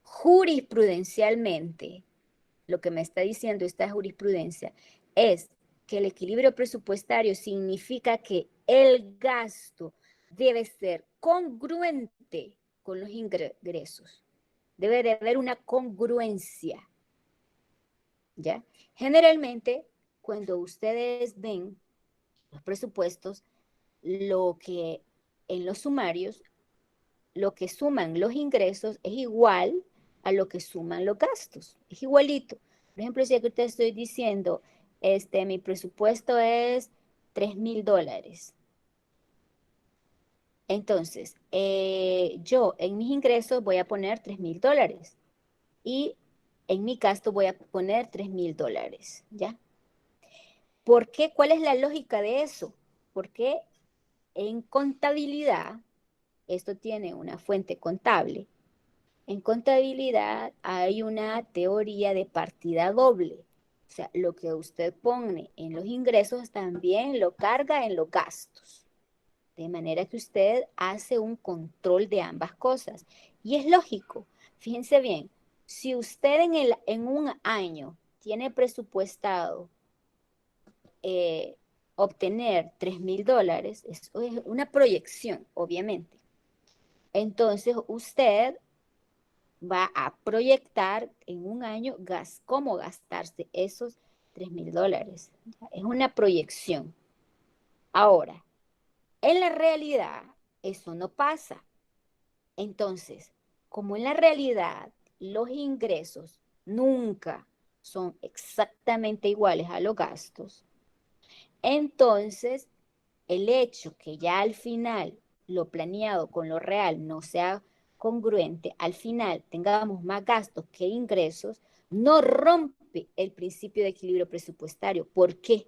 Jurisprudencialmente, lo que me está diciendo esta jurisprudencia es que el equilibrio presupuestario significa que el gasto debe ser congruente con los ingresos. Debe de haber una congruencia. ¿Ya? Generalmente, cuando ustedes ven los presupuestos, lo que en los sumarios, lo que suman los ingresos es igual a lo que suman los gastos. Es igualito. Por ejemplo, si aquí te estoy diciendo, mi presupuesto es $3,000. Entonces, yo en mis ingresos voy a poner $3,000 y en mi gasto voy a poner $3,000, ¿ya? ¿Por qué? ¿Cuál es la lógica de eso? Porque en contabilidad, esto tiene una fuente contable, en contabilidad hay una teoría de partida doble. O sea, lo que usted pone en los ingresos también lo carga en los gastos. De manera que usted hace un control de ambas cosas. Y es lógico. Fíjense bien, si usted en un año tiene presupuestado obtener $3,000, es una proyección, obviamente. Entonces usted va a proyectar en un año cómo gastarse esos $3,000. Es una proyección. Ahora, en la realidad, eso no pasa. Entonces, como en la realidad los ingresos nunca son exactamente iguales a los gastos, entonces el hecho que ya al final lo planeado con lo real no sea congruente, al final tengamos más gastos que ingresos, no rompe el principio de equilibrio presupuestario. ¿Por qué?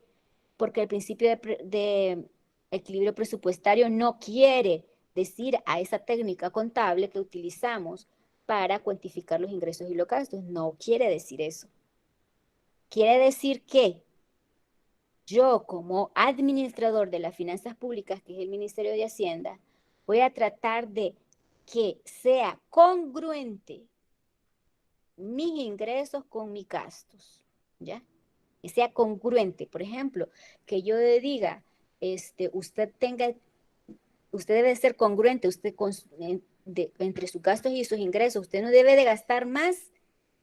Porque el principio de equilibrio presupuestario no quiere decir a esa técnica contable que utilizamos para cuantificar los ingresos y los gastos. No quiere decir eso. Quiere decir que yo, como administrador de las finanzas públicas, que es el Ministerio de Hacienda, voy a tratar de que sea congruente mis ingresos con mis gastos, ¿ya? Que sea congruente. Por ejemplo, que yo diga, usted tenga usted debe ser congruente entre sus gastos y sus ingresos. Usted no debe de gastar más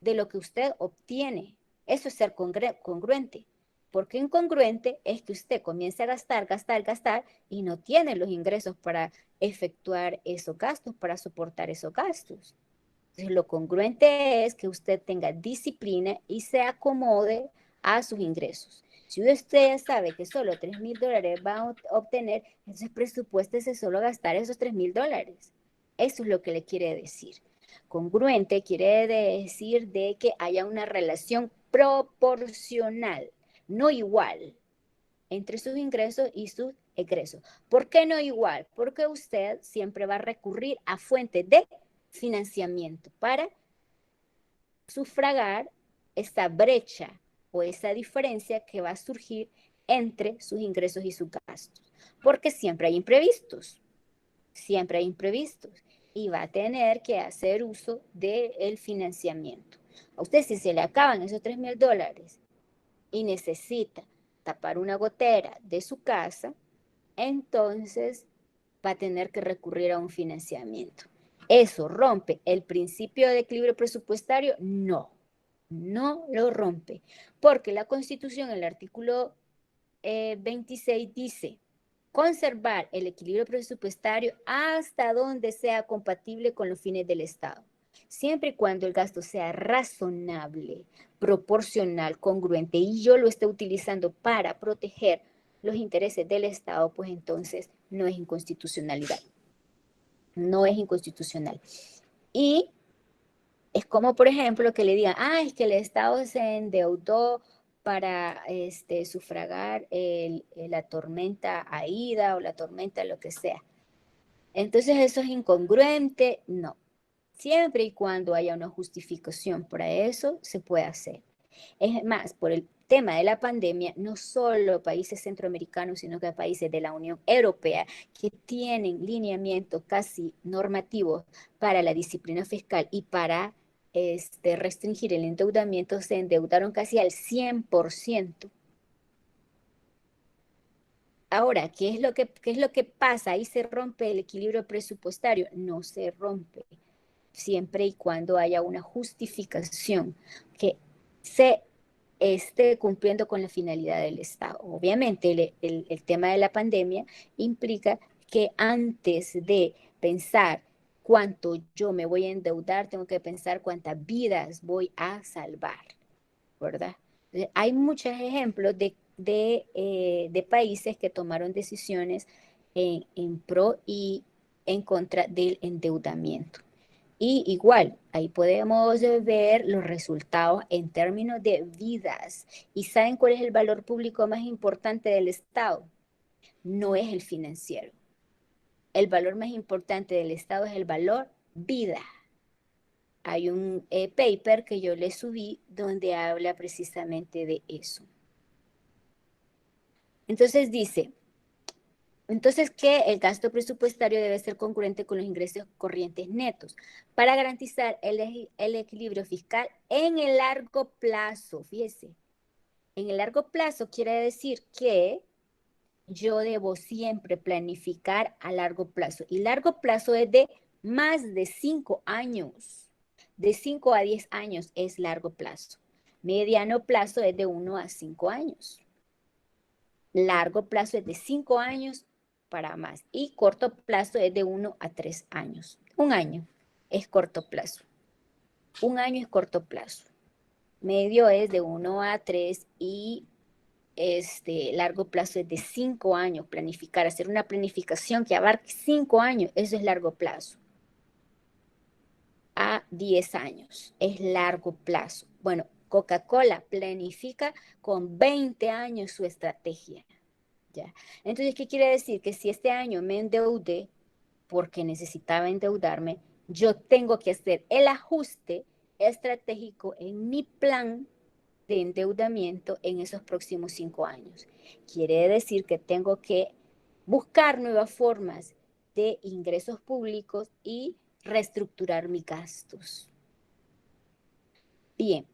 de lo que usted obtiene. Eso es ser congruente. Porque incongruente es que usted comience a gastar, gastar, gastar y no tiene los ingresos para efectuar esos gastos, para soportar esos gastos. Entonces, lo congruente es que usted tenga disciplina y se acomode a sus ingresos. Si usted sabe que solo $3,000 va a obtener, entonces presupuéstese solo gastar esos $3,000. Eso es lo que le quiere decir. Congruente quiere decir de que haya una relación proporcional, no igual, entre sus ingresos y sus egresos. ¿Por qué no igual? Porque usted siempre va a recurrir a fuentes de financiamiento para sufragar esa brecha o esa diferencia que va a surgir entre sus ingresos y sus gastos. Porque siempre hay imprevistos, y va a tener que hacer uso del financiamiento. A usted si se le acaban esos $3,000 y necesita tapar una gotera de su casa, entonces va a tener que recurrir a un financiamiento. ¿Eso rompe el principio de equilibrio presupuestario? No, no lo rompe, porque la Constitución, el artículo 26 dice, conservar el equilibrio presupuestario hasta donde sea compatible con los fines del Estado, siempre y cuando el gasto sea razonable, proporcional, congruente, y yo lo esté utilizando para proteger los intereses del Estado, pues entonces no es inconstitucionalidad. No es inconstitucional. Y es como, por ejemplo, que le digan, es que el Estado se endeudó para sufragar la tormenta Aida o la tormenta lo que sea. Entonces, ¿eso es incongruente? No. Siempre y cuando haya una justificación para eso, se puede hacer. Es más, por el tema de la pandemia, no solo países centroamericanos, sino que países de la Unión Europea que tienen lineamientos casi normativos para la disciplina fiscal y para restringir el endeudamiento, se endeudaron casi al 100%. Ahora, qué es lo que pasa? Ahí se rompe el equilibrio presupuestario. No se rompe, siempre y cuando haya una justificación que se esté cumpliendo con la finalidad del Estado. Obviamente, el tema de la pandemia implica que antes de pensar cuánto yo me voy a endeudar, tengo que pensar cuántas vidas voy a salvar, ¿verdad? Hay muchos ejemplos de países que tomaron decisiones en pro y en contra del endeudamiento. Y igual, ahí podemos ver los resultados en términos de vidas. ¿Y saben cuál es el valor público más importante del Estado? No es el financiero. El valor más importante del Estado es el valor vida. Hay un paper que yo le subí donde habla precisamente de eso. Entonces dice, que el gasto presupuestario debe ser congruente con los ingresos corrientes netos para garantizar el equilibrio fiscal en el largo plazo. Fíjese, en el largo plazo quiere decir que yo debo siempre planificar a largo plazo. Y largo plazo es de más de 5 años. De 5 a 10 años es largo plazo. Mediano plazo es de 1 a 5 años. Largo plazo es de 5 años para más. Y corto plazo es de 1 a 3 años. Un año es corto plazo. Un año es corto plazo. Medio es de 1 a 3 y largo plazo es de 5 años. Planificar, hacer una planificación que abarque 5 años, eso es largo plazo. A 10 años es largo plazo. Bueno, Coca-Cola planifica con 20 años su estrategia. ¿Ya? Entonces, ¿qué quiere decir? Que si este año me endeudé porque necesitaba endeudarme, yo tengo que hacer el ajuste estratégico en mi plan de endeudamiento en esos próximos 5 años. Quiere decir que tengo que buscar nuevas formas de ingresos públicos y reestructurar mis gastos. Bien,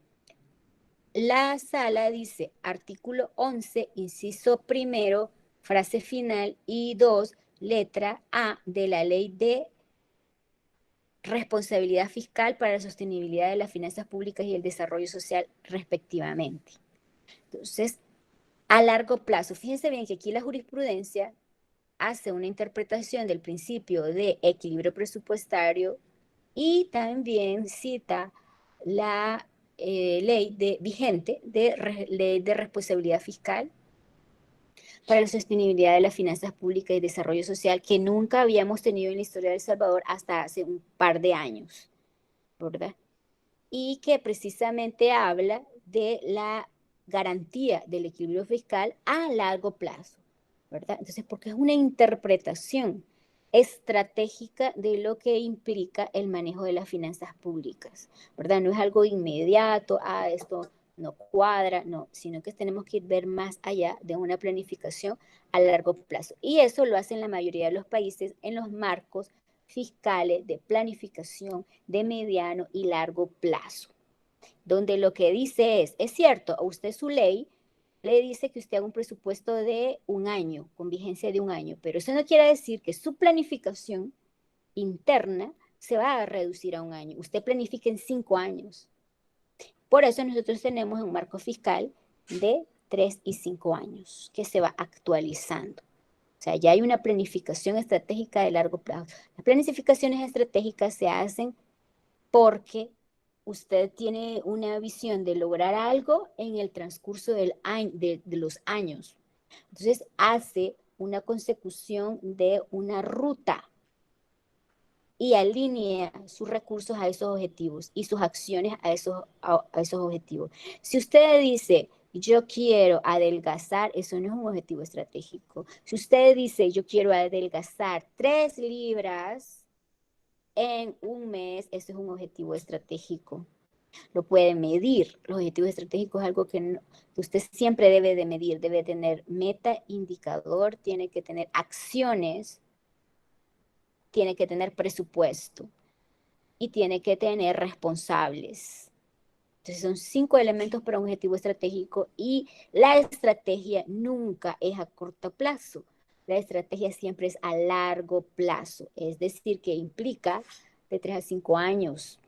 la sala dice, artículo 11, inciso primero, frase final y 2, letra A de la Ley de Responsabilidad Fiscal para la Sostenibilidad de las Finanzas Públicas y el Desarrollo Social, respectivamente. Entonces, a largo plazo, fíjense bien que aquí la jurisprudencia hace una interpretación del principio de equilibrio presupuestario y también cita la ley vigente ley de responsabilidad fiscal para la sostenibilidad de las finanzas públicas y desarrollo social que nunca habíamos tenido en la historia de El Salvador hasta hace un par de años, ¿verdad? Y que precisamente habla de la garantía del equilibrio fiscal a largo plazo, ¿verdad? Entonces, porque es una interpretación estratégica de lo que implica el manejo de las finanzas públicas, ¿verdad? No es algo inmediato, esto no cuadra, no, sino que tenemos que ver más allá de una planificación a largo plazo. Y eso lo hacen la mayoría de los países en los marcos fiscales de planificación de mediano y largo plazo, donde lo que dice es cierto, a usted su ley le dice que usted haga un presupuesto de un año, con vigencia de un año, pero eso no quiere decir que su planificación interna se va a reducir a un año. Usted planifica en 5 años. Por eso nosotros tenemos un marco fiscal de 3 y 5 años que se va actualizando. O sea, ya hay una planificación estratégica de largo plazo. Las planificaciones estratégicas se hacen porque usted tiene una visión de lograr algo en el transcurso de los años. Entonces hace una consecución de una ruta y alinea sus recursos a esos objetivos y sus acciones a esos objetivos. Si usted dice, yo quiero adelgazar, eso no es un objetivo estratégico. Si usted dice, yo quiero adelgazar 3 libras en un mes, eso es un objetivo estratégico. Lo puede medir. Los objetivos estratégicos es algo que usted siempre debe de medir. Debe tener meta, indicador, tiene que tener acciones, tiene que tener presupuesto y tiene que tener responsables. Entonces son 5 elementos para un objetivo estratégico y la estrategia nunca es a corto plazo. La estrategia siempre es a largo plazo, es decir, que implica de 3 a 5 años.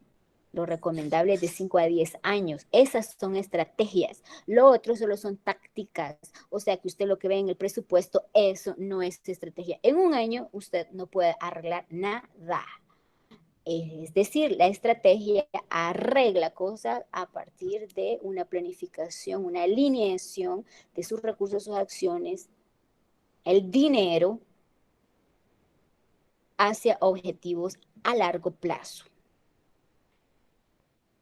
Lo recomendable es de 5 a 10 años. Esas son estrategias. Lo otro solo son tácticas. O sea que usted lo que ve en el presupuesto, eso no es estrategia. En un año usted no puede arreglar nada. Es decir, la estrategia arregla cosas a partir de una planificación, una alineación de sus recursos, sus acciones, el dinero hacia objetivos a largo plazo.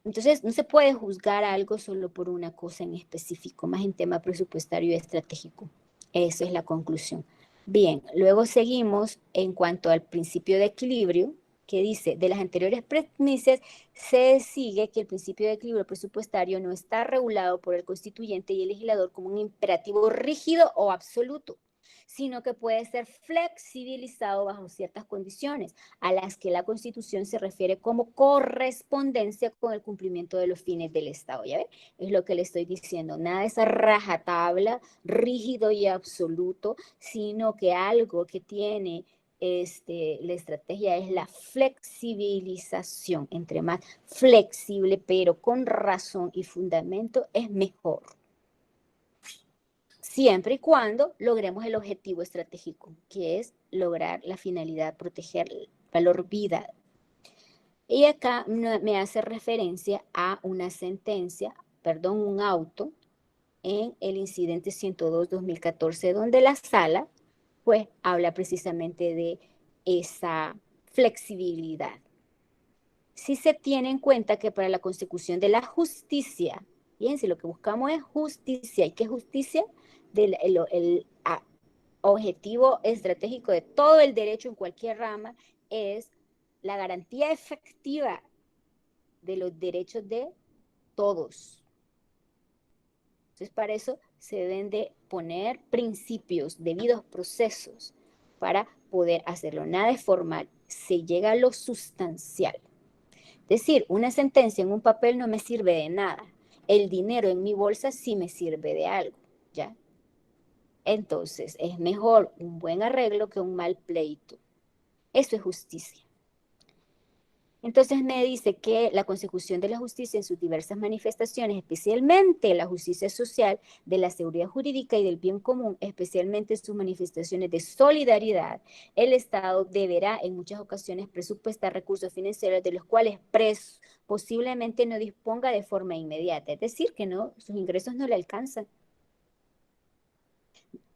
Entonces, no se puede juzgar algo solo por una cosa en específico, más en tema presupuestario y estratégico. Esa es la conclusión. Bien, luego seguimos en cuanto al principio de equilibrio, que dice, de las anteriores premisas se sigue que el principio de equilibrio presupuestario no está regulado por el constituyente y el legislador como un imperativo rígido o absoluto, sino que puede ser flexibilizado bajo ciertas condiciones, a las que la Constitución se refiere como correspondencia con el cumplimiento de los fines del Estado. ¿Ya ve? Es lo que le estoy diciendo. Nada de esa rajatabla, rígido y absoluto, sino que algo que tiene la estrategia es la flexibilización. Entre más flexible, pero con razón y fundamento, es mejor. Siempre y cuando logremos el objetivo estratégico, que es lograr la finalidad, proteger el valor vida. Y acá me hace referencia a una sentencia, un auto en el incidente 102-2014, donde la sala pues habla precisamente de esa flexibilidad. Si se tiene en cuenta que para la consecución de la justicia, fíjense, lo que buscamos es justicia. ¿Y qué justicia? El objetivo estratégico de todo el derecho en cualquier rama es la garantía efectiva de los derechos de todos. Entonces, para eso se deben de poner principios, debidos procesos para poder hacerlo. Nada es formal, se llega a lo sustancial. Es decir, una sentencia en un papel no me sirve de nada. El dinero en mi bolsa sí me sirve de algo, ¿ya? Entonces, es mejor un buen arreglo que un mal pleito. Eso es justicia. Entonces me dice que la consecución de la justicia en sus diversas manifestaciones, especialmente la justicia social, de la seguridad jurídica y del bien común, especialmente en sus manifestaciones de solidaridad, el Estado deberá en muchas ocasiones presupuestar recursos financieros de los cuales posiblemente no disponga de forma inmediata, es decir, que no, sus ingresos no le alcanzan,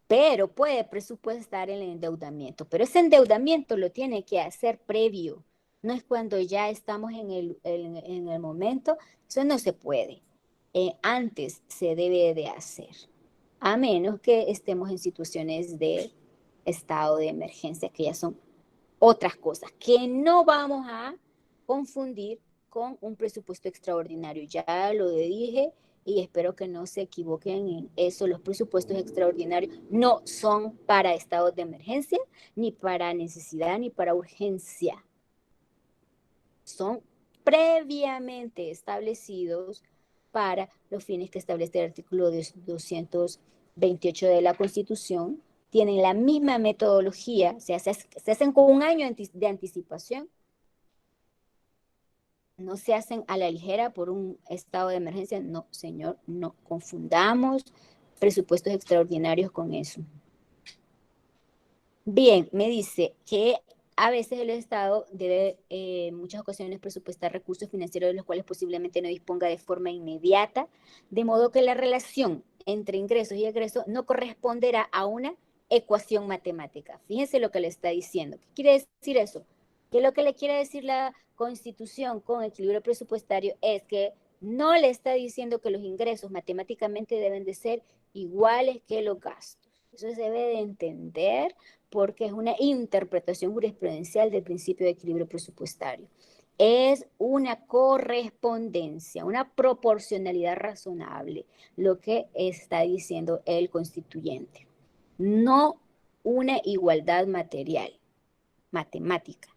pero puede presupuestar el endeudamiento, pero ese endeudamiento lo tiene que hacer previo, no es cuando ya estamos en el momento, eso no se puede, antes se debe de hacer, a menos que estemos en situaciones de estado de emergencia, que ya son otras cosas, que no vamos a confundir con un presupuesto extraordinario, ya lo dije, y espero que no se equivoquen en eso. Los presupuestos extraordinarios no son para estados de emergencia, ni para necesidad, ni para urgencia. Son previamente establecidos para los fines que establece el artículo 228 de la Constitución. Tienen la misma metodología, se hacen con un año de anticipación, no se hacen a la ligera por un estado de emergencia. No, señor, no confundamos presupuestos extraordinarios con eso. Bien, me dice que a veces el Estado debe en muchas ocasiones presupuestar recursos financieros de los cuales posiblemente no disponga de forma inmediata, de modo que la relación entre ingresos y egresos no corresponderá a una ecuación matemática. Fíjense lo que le está diciendo. ¿Qué quiere decir eso? Que lo que le quiere decir la Constitución con equilibrio presupuestario es que no le está diciendo que los ingresos matemáticamente deben de ser iguales que los gastos. Eso se debe de entender porque es una interpretación jurisprudencial del principio de equilibrio presupuestario. Es una correspondencia, una proporcionalidad razonable, lo que está diciendo el constituyente. No una igualdad material, matemática.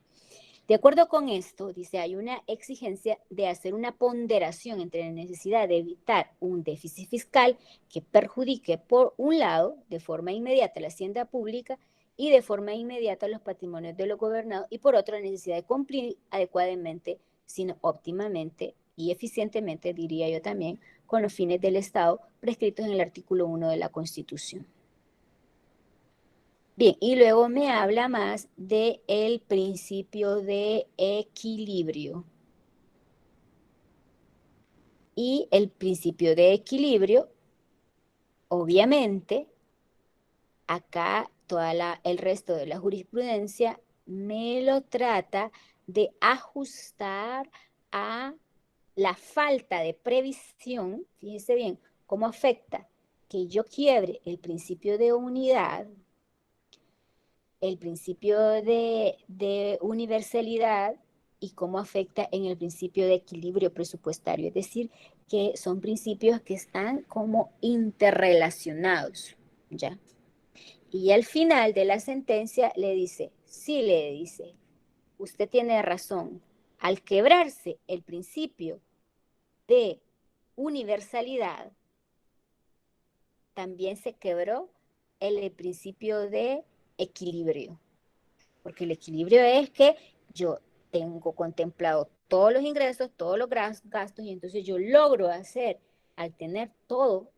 De acuerdo con esto, dice, hay una exigencia de hacer una ponderación entre la necesidad de evitar un déficit fiscal que perjudique, por un lado, de forma inmediata la hacienda pública y de forma inmediata los patrimonios de los gobernados, y por otro, la necesidad de cumplir adecuadamente, sino óptimamente y eficientemente, diría yo también, con los fines del Estado prescritos en el artículo 1 de la Constitución. Bien, y luego me habla más del principio de equilibrio. Y el principio de equilibrio, obviamente, acá el resto de la jurisprudencia me lo trata de ajustar a la falta de previsión. Fíjese bien, cómo afecta que yo quiebre el principio de unidad, el principio de universalidad y cómo afecta en el principio de equilibrio presupuestario. Es decir, que son principios que están como interrelacionados, ¿ya? Y al final de la sentencia le dice, sí, le dice, usted tiene razón, al quebrarse el principio de universalidad, también se quebró el principio de equilibrio, porque el equilibrio es que yo tengo contemplado todos los ingresos, todos los gastos, y entonces yo logro hacer, al tener todo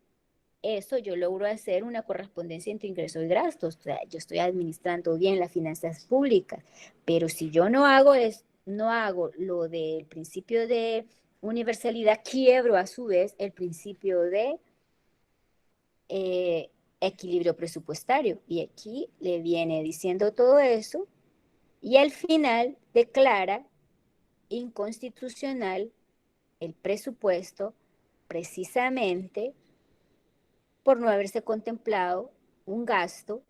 eso, yo logro hacer una correspondencia entre ingresos y gastos. O sea, yo estoy administrando bien las finanzas públicas, pero si yo no hago lo del principio de universalidad, quiebro a su vez el principio de equilibrio presupuestario. Y aquí le viene diciendo todo eso y al final declara inconstitucional el presupuesto precisamente por no haberse contemplado un gasto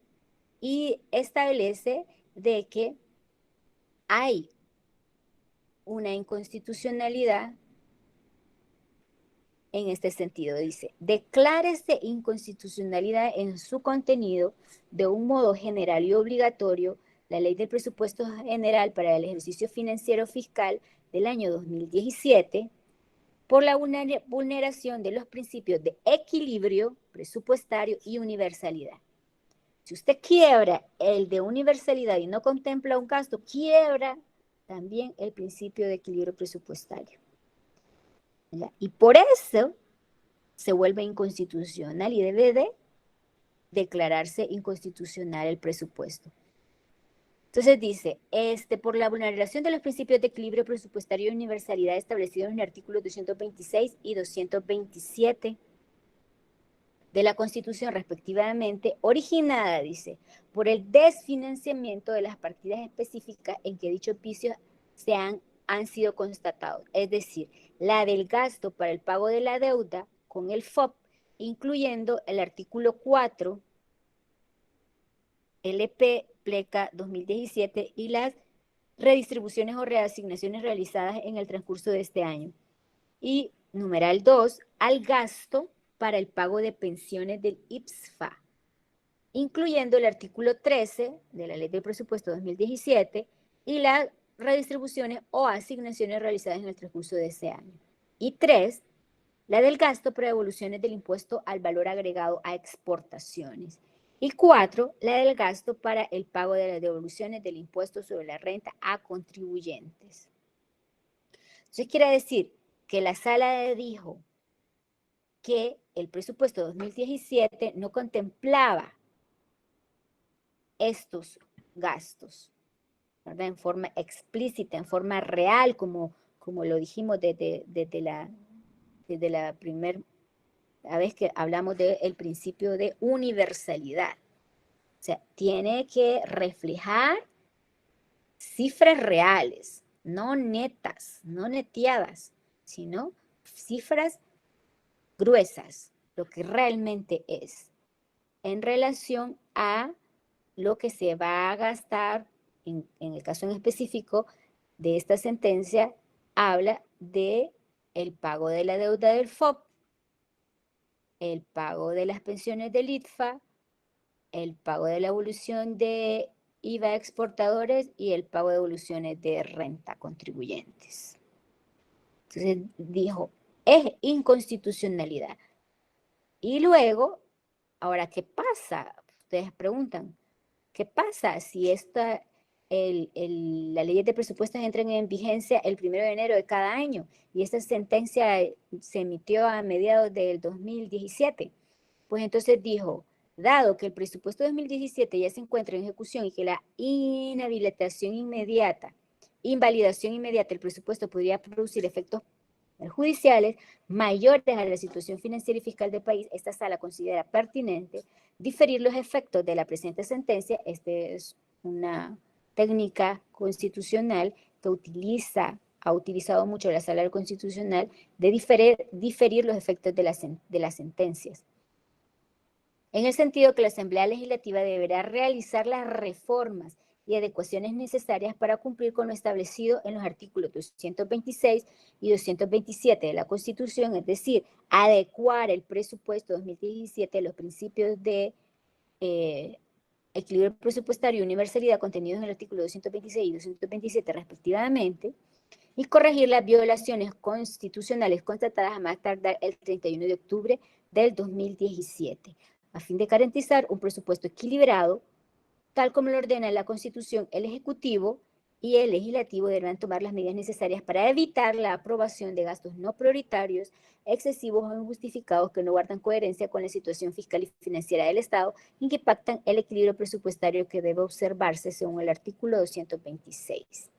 y establece de que hay una inconstitucionalidad en este sentido. Dice, declárese inconstitucionalidad en su contenido de un modo general y obligatorio la Ley del Presupuesto General para el Ejercicio Financiero Fiscal del año 2017 por la vulneración de los principios de equilibrio presupuestario y universalidad. Si usted quiebra el de universalidad y no contempla un gasto, quiebra también el principio de equilibrio presupuestario. ¿Ya? Y por eso se vuelve inconstitucional y debe de declararse inconstitucional el presupuesto. Entonces dice, por la vulneración de los principios de equilibrio presupuestario y universalidad establecidos en el artículo 226 y 227 de la Constitución respectivamente, originada, dice, por el desfinanciamiento de las partidas específicas en que dichos vicios han sido constatados, es decir, la del gasto para el pago de la deuda con el FOP, incluyendo el artículo 4, LP Pleca 2017 y las redistribuciones o reasignaciones realizadas en el transcurso de este año. Y numeral 2, al gasto para el pago de pensiones del IPSFA, incluyendo el artículo 13 de la Ley del Presupuesto 2017 y las redistribuciones o asignaciones realizadas en el transcurso de ese año. Y 3, la del gasto para devoluciones del impuesto al valor agregado a exportaciones. Y 4, la del gasto para el pago de las devoluciones del impuesto sobre la renta a contribuyentes. Entonces quiere decir que la sala dijo que el presupuesto 2017 no contemplaba estos gastos, ¿verdad? En forma explícita, en forma real, como lo dijimos desde la primera vez que hablamos del principio de universalidad. O sea, tiene que reflejar cifras reales, no netas, no neteadas, sino cifras gruesas, lo que realmente es, en relación a lo que se va a gastar, en el caso en específico de esta sentencia, habla de el pago de la deuda del FOP, el pago de las pensiones del ITFA, el pago de la evolución de IVA a exportadores y el pago de evoluciones de renta a contribuyentes. Entonces dijo, es inconstitucionalidad. Y luego, ahora, ¿qué pasa? Ustedes preguntan, ¿qué pasa si las leyes de presupuestos entran en vigencia el 1 de enero de cada año y esta sentencia se emitió a mediados del 2017? Pues entonces dijo, dado que el presupuesto 2017 ya se encuentra en ejecución y que la invalidación inmediata del presupuesto podría producir efectos judiciales mayores a la situación financiera y fiscal del país, esta sala considera pertinente diferir los efectos de la presente sentencia. Esta es una técnica constitucional que ha utilizado mucho la sala constitucional de diferir los efectos de las sentencias, en el sentido que la Asamblea Legislativa deberá realizar las reformas y adecuaciones necesarias para cumplir con lo establecido en los artículos 226 y 227 de la Constitución, es decir, adecuar el presupuesto 2017 a los principios de equilibrio presupuestario y universalidad contenidos en el artículo 226 y 227 respectivamente, y corregir las violaciones constitucionales constatadas a más tardar el 31 de octubre del 2017, a fin de garantizar un presupuesto equilibrado, tal como lo ordena la Constitución. El Ejecutivo y el Legislativo deberán tomar las medidas necesarias para evitar la aprobación de gastos no prioritarios, excesivos o injustificados que no guardan coherencia con la situación fiscal y financiera del Estado y que impactan el equilibrio presupuestario que debe observarse según el artículo 226.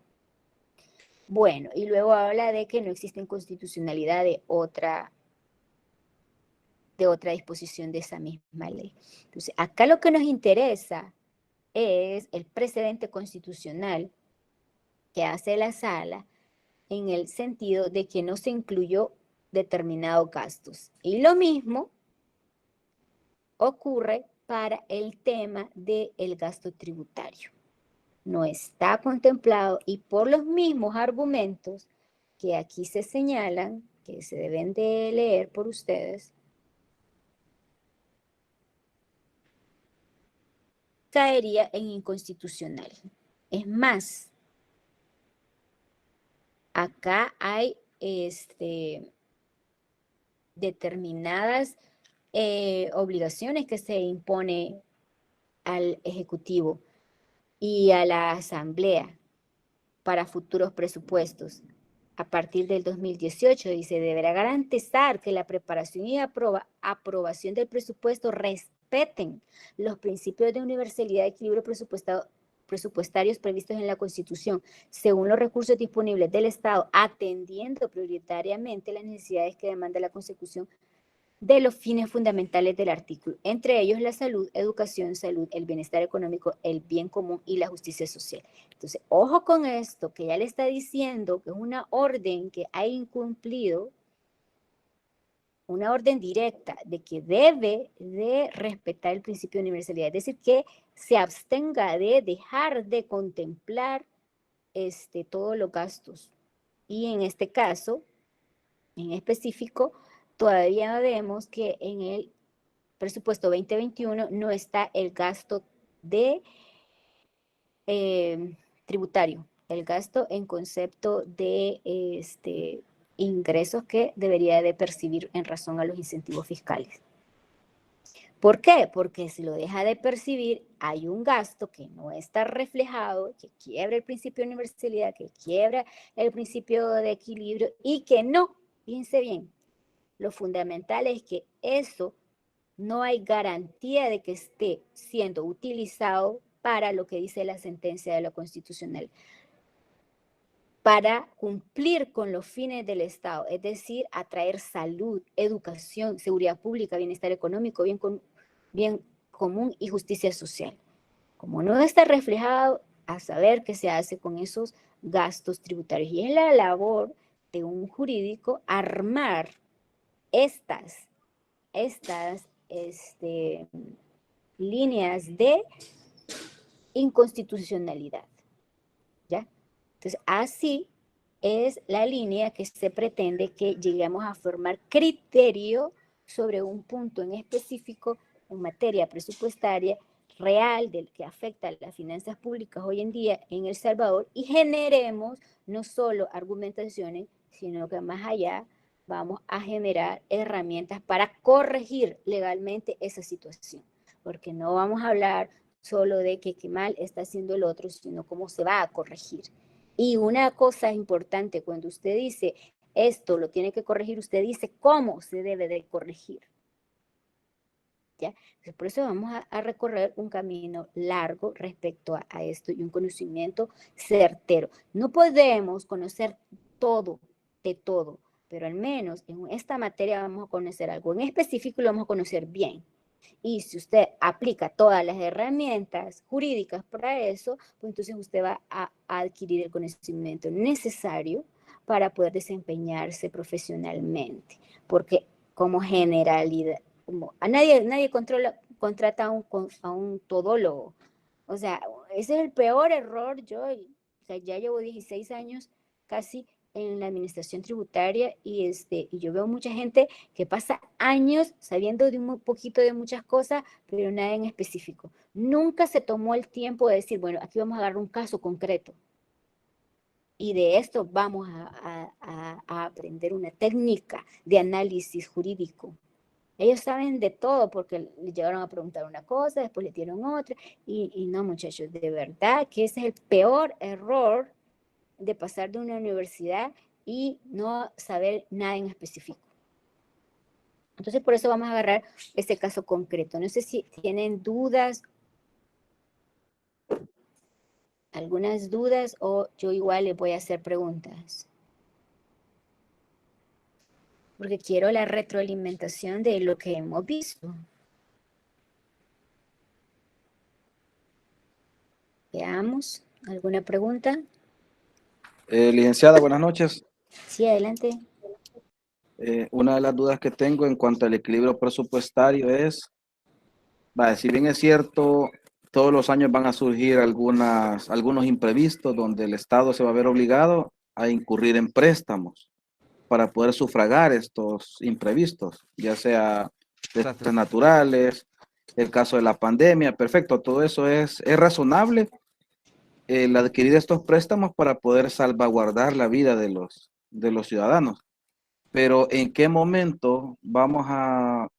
Bueno, y luego habla de que no existe inconstitucionalidad de otra disposición de esa misma ley. Entonces, acá lo que nos interesa es el precedente constitucional que hace la sala en el sentido de que no se incluyó determinados gastos. Y lo mismo ocurre para el tema del gasto tributario. No está contemplado y por los mismos argumentos que aquí se señalan, que se deben de leer por ustedes, caería en inconstitucional. Es más, acá hay determinadas obligaciones que se impone al Ejecutivo y a la Asamblea para futuros presupuestos. A partir del 2018, dice, deberá garantizar que la preparación y aprobación del presupuesto respeten los principios de universalidad y equilibrio presupuestarios previstos en la Constitución, según los recursos disponibles del Estado, atendiendo prioritariamente las necesidades que demanda la consecución de los fines fundamentales del artículo, entre ellos la salud, educación, salud, el bienestar económico, el bien común y la justicia social. Entonces, ojo con esto, que ya le está diciendo que es una orden que ha incumplido, una orden directa de que debe de respetar el principio de universalidad, es decir, que se abstenga de dejar de contemplar todos los gastos. Y en este caso, en específico, todavía vemos que en el presupuesto 2021 no está el gasto de tributario, el gasto en concepto de ingresos que debería de percibir en razón a los incentivos fiscales. ¿Por qué? Porque si lo deja de percibir, hay un gasto que no está reflejado, que quiebra el principio de universalidad, que quiebra el principio de equilibrio y que no, fíjense bien, lo fundamental es que eso no hay garantía de que esté siendo utilizado para lo que dice la sentencia de lo constitucional, para cumplir con los fines del Estado, es decir, atraer salud, educación, seguridad pública, bienestar económico, bien común y justicia social. Como no está reflejado, a saber qué se hace con esos gastos tributarios. Y es la labor de un jurídico armar estas líneas de inconstitucionalidad, ¿ya? Entonces, así es la línea que se pretende que lleguemos a formar criterio sobre un punto en específico en materia presupuestaria real del que afecta a las finanzas públicas hoy en día en El Salvador y generemos no solo argumentaciones, sino que más allá vamos a generar herramientas para corregir legalmente esa situación, porque no vamos a hablar solo de que qué mal está haciendo el otro, sino cómo se va a corregir. Y una cosa importante, cuando usted dice esto lo tiene que corregir, usted dice cómo se debe de corregir. ¿Ya? Entonces, por eso vamos a recorrer un camino largo respecto a esto y un conocimiento certero. No podemos conocer todo de todo, pero al menos en esta materia vamos a conocer algo en específico y lo vamos a conocer bien. Y si usted aplica todas las herramientas jurídicas para eso, pues entonces usted va a adquirir el conocimiento necesario para poder desempeñarse profesionalmente. Porque como generalidad, nadie contrata a un todólogo. O sea, ese es el peor error. O sea, ya llevo 16 años casi en la administración tributaria y yo veo mucha gente que pasa años sabiendo de un poquito de muchas cosas, pero nada en específico. Nunca se tomó el tiempo de decir, bueno, aquí vamos a agarrar un caso concreto. Y de esto vamos a aprender una técnica de análisis jurídico. Ellos saben de todo porque le llegaron a preguntar una cosa, después le dieron otra, y no, muchachos, de verdad que ese es el peor error de pasar de una universidad y no saber nada en específico. Entonces, por eso vamos a agarrar ese caso concreto. No sé si tienen dudas, algunas dudas, o yo igual les voy a hacer preguntas. Porque quiero la retroalimentación de lo que hemos visto. Veamos, ¿alguna pregunta? Licenciada, buenas noches. Sí, adelante. Una de las dudas que tengo en cuanto al equilibrio presupuestario es, si bien es cierto, todos los años van a surgir algunos imprevistos donde el Estado se va a ver obligado a incurrir en préstamos para poder sufragar estos imprevistos, ya sea desastres naturales, el caso de la pandemia, perfecto, todo eso es razonable el adquirir estos préstamos para poder salvaguardar la vida de los ciudadanos. Pero ¿en qué momento vamos a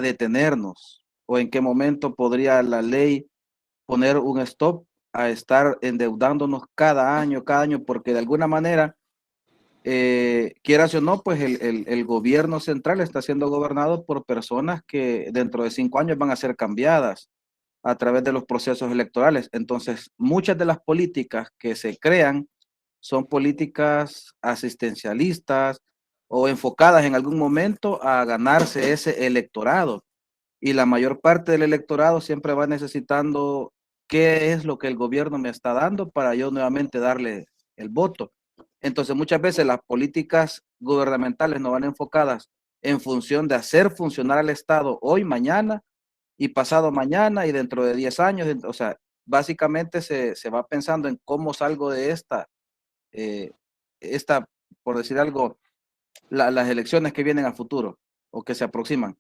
detenernos? ¿O en qué momento podría la ley poner un stop a estar endeudándonos cada año, porque de alguna manera, quieras o no, pues el gobierno central está siendo gobernado por personas que dentro de 5 años van a ser cambiadas a través de los procesos electorales. Entonces, muchas de las políticas que se crean son políticas asistencialistas o enfocadas en algún momento a ganarse ese electorado. Y la mayor parte del electorado siempre va necesitando qué es lo que el gobierno me está dando para yo nuevamente darle el voto. Entonces, muchas veces las políticas gubernamentales no van enfocadas en función de hacer funcionar al Estado hoy, mañana y pasado mañana y dentro de 10 años. O sea, básicamente se va pensando en cómo salgo de esta, por decir algo, las elecciones que vienen a futuro o que se aproximan.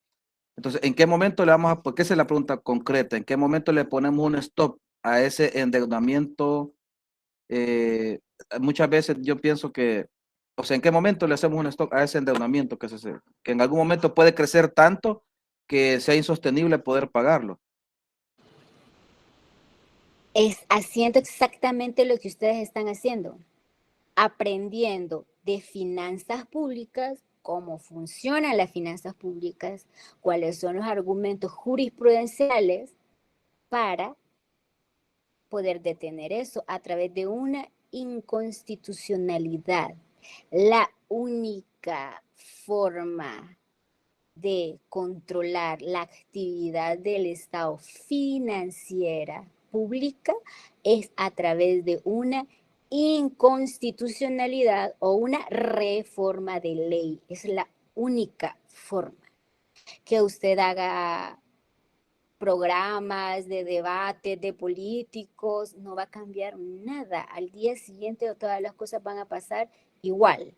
Entonces, ¿en qué momento le vamos a, porque esa es la pregunta concreta, en qué momento le ponemos un stop a ese endeudamiento? Muchas veces yo pienso que, o sea, ¿en qué momento le hacemos un stop a ese endeudamiento que en algún momento puede crecer tanto que sea insostenible poder pagarlo? Es haciendo exactamente lo que ustedes están haciendo, aprendiendo de finanzas públicas, cómo funcionan las finanzas públicas, cuáles son los argumentos jurisprudenciales para poder detener eso a través de una inconstitucionalidad. La única forma de controlar la actividad del Estado financiera pública es a través de una inconstitucionalidad o una reforma de ley. Es la única forma. Que usted haga programas de debate de políticos, no va a cambiar nada. Al día siguiente todas las cosas van a pasar igual.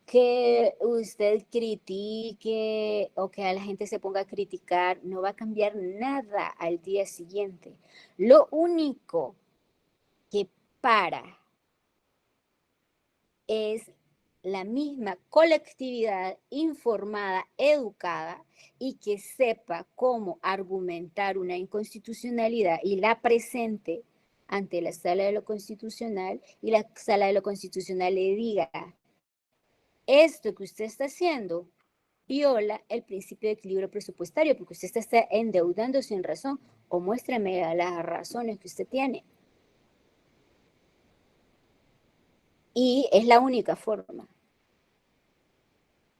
Que usted critique o que a la gente se ponga a criticar, no va a cambiar nada al día siguiente. Lo único que para es la misma colectividad informada, educada y que sepa cómo argumentar una inconstitucionalidad y la presente ante la sala de lo constitucional y la sala de lo constitucional le diga: esto que usted está haciendo viola el principio de equilibrio presupuestario porque usted está endeudando sin razón, o muéstrame las razones que usted tiene. Y es la única forma.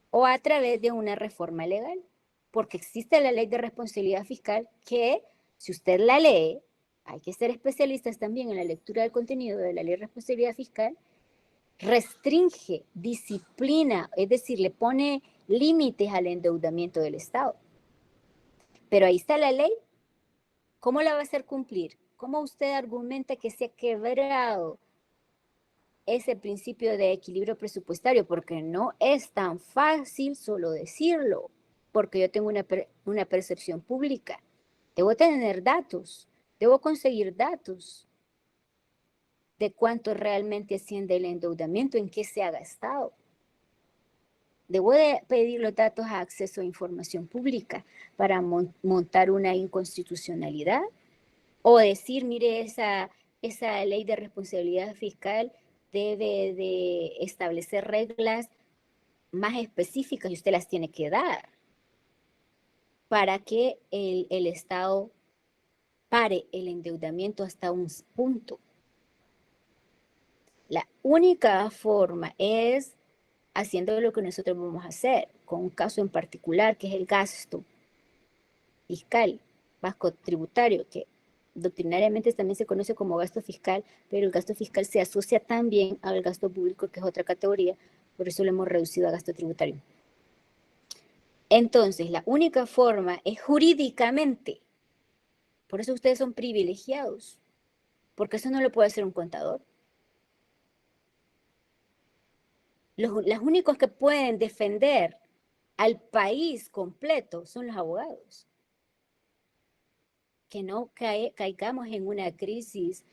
O a través de una reforma legal, porque existe la ley de responsabilidad fiscal que, si usted la lee, hay que ser especialistas también en la lectura del contenido de la ley de responsabilidad fiscal, restringe, disciplina, es decir, le pone límites al endeudamiento del Estado. Pero ahí está la ley. ¿Cómo la va a hacer cumplir? ¿Cómo usted argumenta que se ha quebrado ese principio de equilibrio presupuestario? Porque no es tan fácil solo decirlo, porque yo tengo una percepción pública. Debo tener datos, debo conseguir datos de cuánto realmente asciende el endeudamiento, en qué se ha gastado. Debo de pedir los datos a acceso a información pública para montar una inconstitucionalidad o decir, mire, esa ley de responsabilidad fiscal debe de establecer reglas más específicas y usted las tiene que dar para que el Estado pare el endeudamiento hasta un punto. La única forma es haciendo lo que nosotros vamos a hacer, con un caso en particular, que es el gasto fiscal, gasto tributario, que doctrinariamente también se conoce como gasto fiscal, pero el gasto fiscal se asocia también al gasto público, que es otra categoría, por eso lo hemos reducido a gasto tributario. Entonces, la única forma es jurídicamente. Por eso ustedes son privilegiados, porque eso no lo puede hacer un contador. Los únicos que pueden defender al país completo son los abogados. Que no caigamos en una crisis